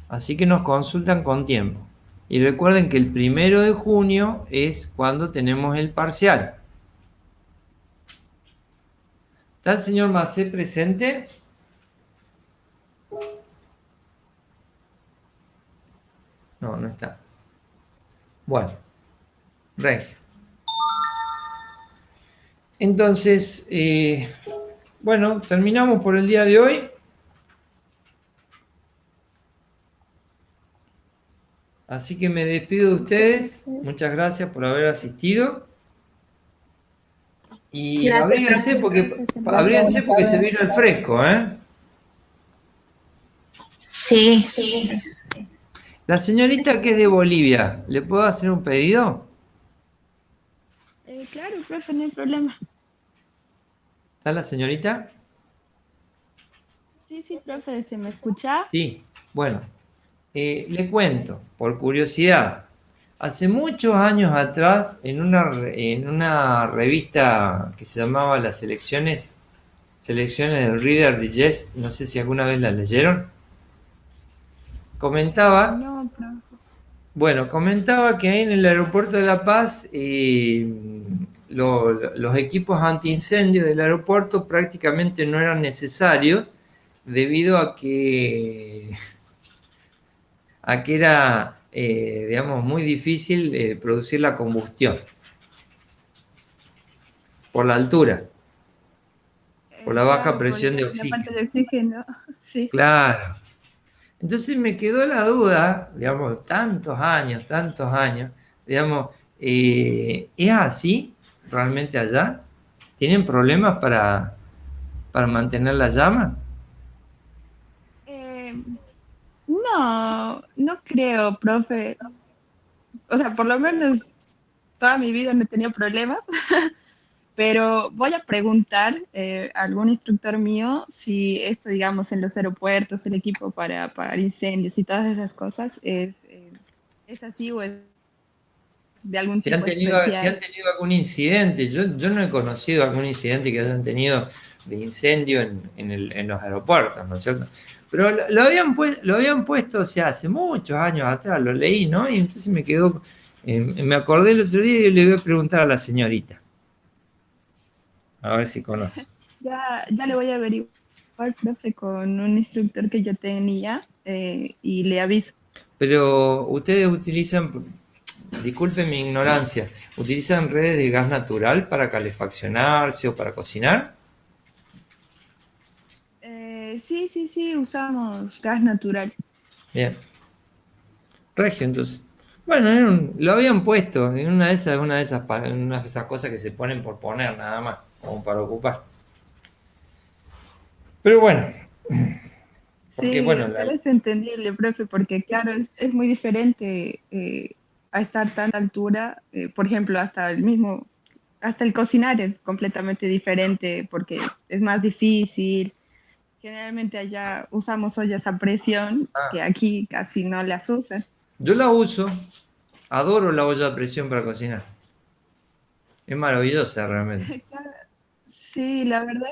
Así que nos consultan con tiempo. Y recuerden que el 1 de junio es cuando tenemos el parcial. ¿Está el señor Macé presente? No, no está. Bueno, Regio. Entonces, bueno, terminamos por el día de hoy. Así que me despido de ustedes. Muchas gracias por haber asistido. Y Gracias, abríguense porque se vino el fresco, ¿eh? Sí, sí. La señorita que es de Bolivia, ¿le puedo hacer un pedido? Claro, profe, no hay problema. ¿Está la señorita? Sí, profe, ¿se me escucha? Sí. Bueno, le cuento, por curiosidad. Hace muchos años atrás, en una revista que se llamaba Las Selecciones del Reader Digest, no sé si alguna vez la leyeron, comentaba No, profe. Bueno, comentaba que ahí en el aeropuerto de La Paz los equipos antiincendios del aeropuerto prácticamente no eran necesarios debido a que era, digamos, muy difícil producir la combustión por la altura, por la baja presión de La oxígeno. falta de oxígeno, sí. Claro. Entonces me quedó la duda, digamos, tantos años, digamos, ¿es así realmente allá? ¿Tienen problemas para mantener la llama? No creo, profe. O sea, por lo menos toda mi vida no he tenido problemas, pero voy a preguntar a algún instructor mío si esto, digamos, en los aeropuertos, el equipo para incendios y todas esas cosas es así o es de algún Si han tipo tenido especial. algún incidente, yo no he conocido algún incidente que hayan tenido de incendio en los aeropuertos, ¿no es cierto? Pero lo habían puesto, o sea, hace muchos años atrás, lo leí, ¿no? Y entonces me quedó, me acordé el otro día y le voy a preguntar a la señorita. A ver si conoce. Ya le voy a averiguar, profe, con un instructor que yo tenía y le aviso. Pero ustedes utilizan, disculpen mi ignorancia, ¿utilizan redes de gas natural para calefaccionarse o para cocinar? Sí, usamos gas natural. Bien. Regio, entonces. Bueno, lo habían puesto en una de esas cosas que se ponen por poner nada más, como para ocupar. Pero bueno. Porque Sí, bueno, pero es entendible, profe, porque claro, es muy diferente a estar tan altura. Por ejemplo, hasta el cocinar es completamente diferente porque es más difícil. Generalmente allá usamos ollas a presión, que aquí casi no las usan. yo la uso, adoro la olla a presión para cocinar. Es maravillosa realmente. Sí, la verdad.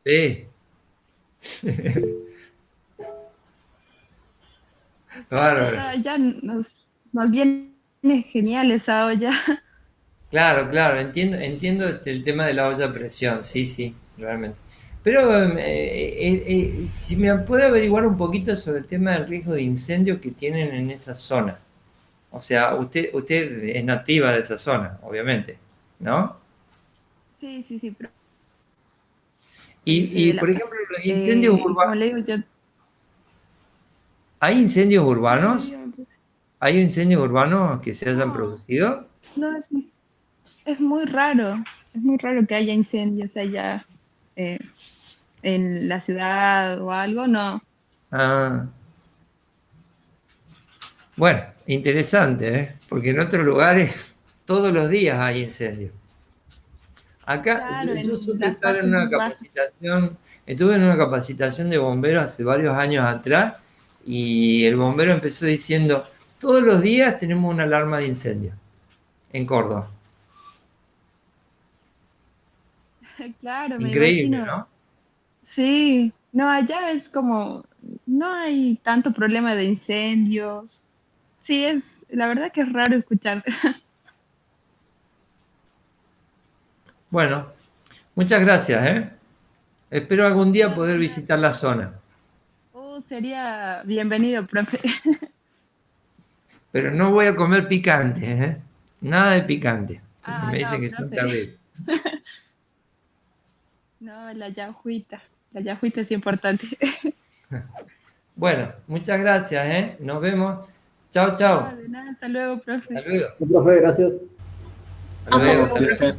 Sí. Bárbaro. Ya nos viene genial esa olla. Claro, claro, entiendo el tema de la olla a presión, sí, sí, realmente. Pero si me puede averiguar un poquito sobre el tema del riesgo de incendio que tienen en esa zona. O sea, usted es nativa de esa zona, obviamente, ¿no? Sí, sí, sí, pero Y, soy de por La Paz. ejemplo, los incendios Y como urbanos, le digo, yo... ¿hay incendios No, urbanos? ¿Hay incendios urbanos que se hayan no, producido? no, es muy raro. Es muy raro que haya incendios allá eh, en la ciudad o algo, no. Ah, bueno, interesante, ¿eh? Porque en otros lugares todos los días hay incendios. Acá Claro, yo en supe las estar en partes una más bajas. capacitación, estuve en una capacitación de bomberos hace varios años atrás y el bombero empezó diciendo, todos los días tenemos una alarma de incendio en Córdoba. Claro, me Increíble, imagino. ¿no? Sí, no, allá es como, no hay tanto problema de incendios. Sí, la verdad que es raro escuchar. Bueno, muchas gracias, ¿eh? Espero algún día No, poder de nada. visitar la zona, Sería bienvenido, profe. pero no voy a comer picante, ¿eh? Nada de picante, porque Ah, me dicen no, que son profe. terribles. No, la yajuita. La yajuita es importante. Bueno, muchas gracias, ¿eh? Nos vemos. Chao, No, chao. de nada, hasta luego, profe. Hasta luego. Profe, gracias. Hasta Hasta luego, luego, hasta luego. profe.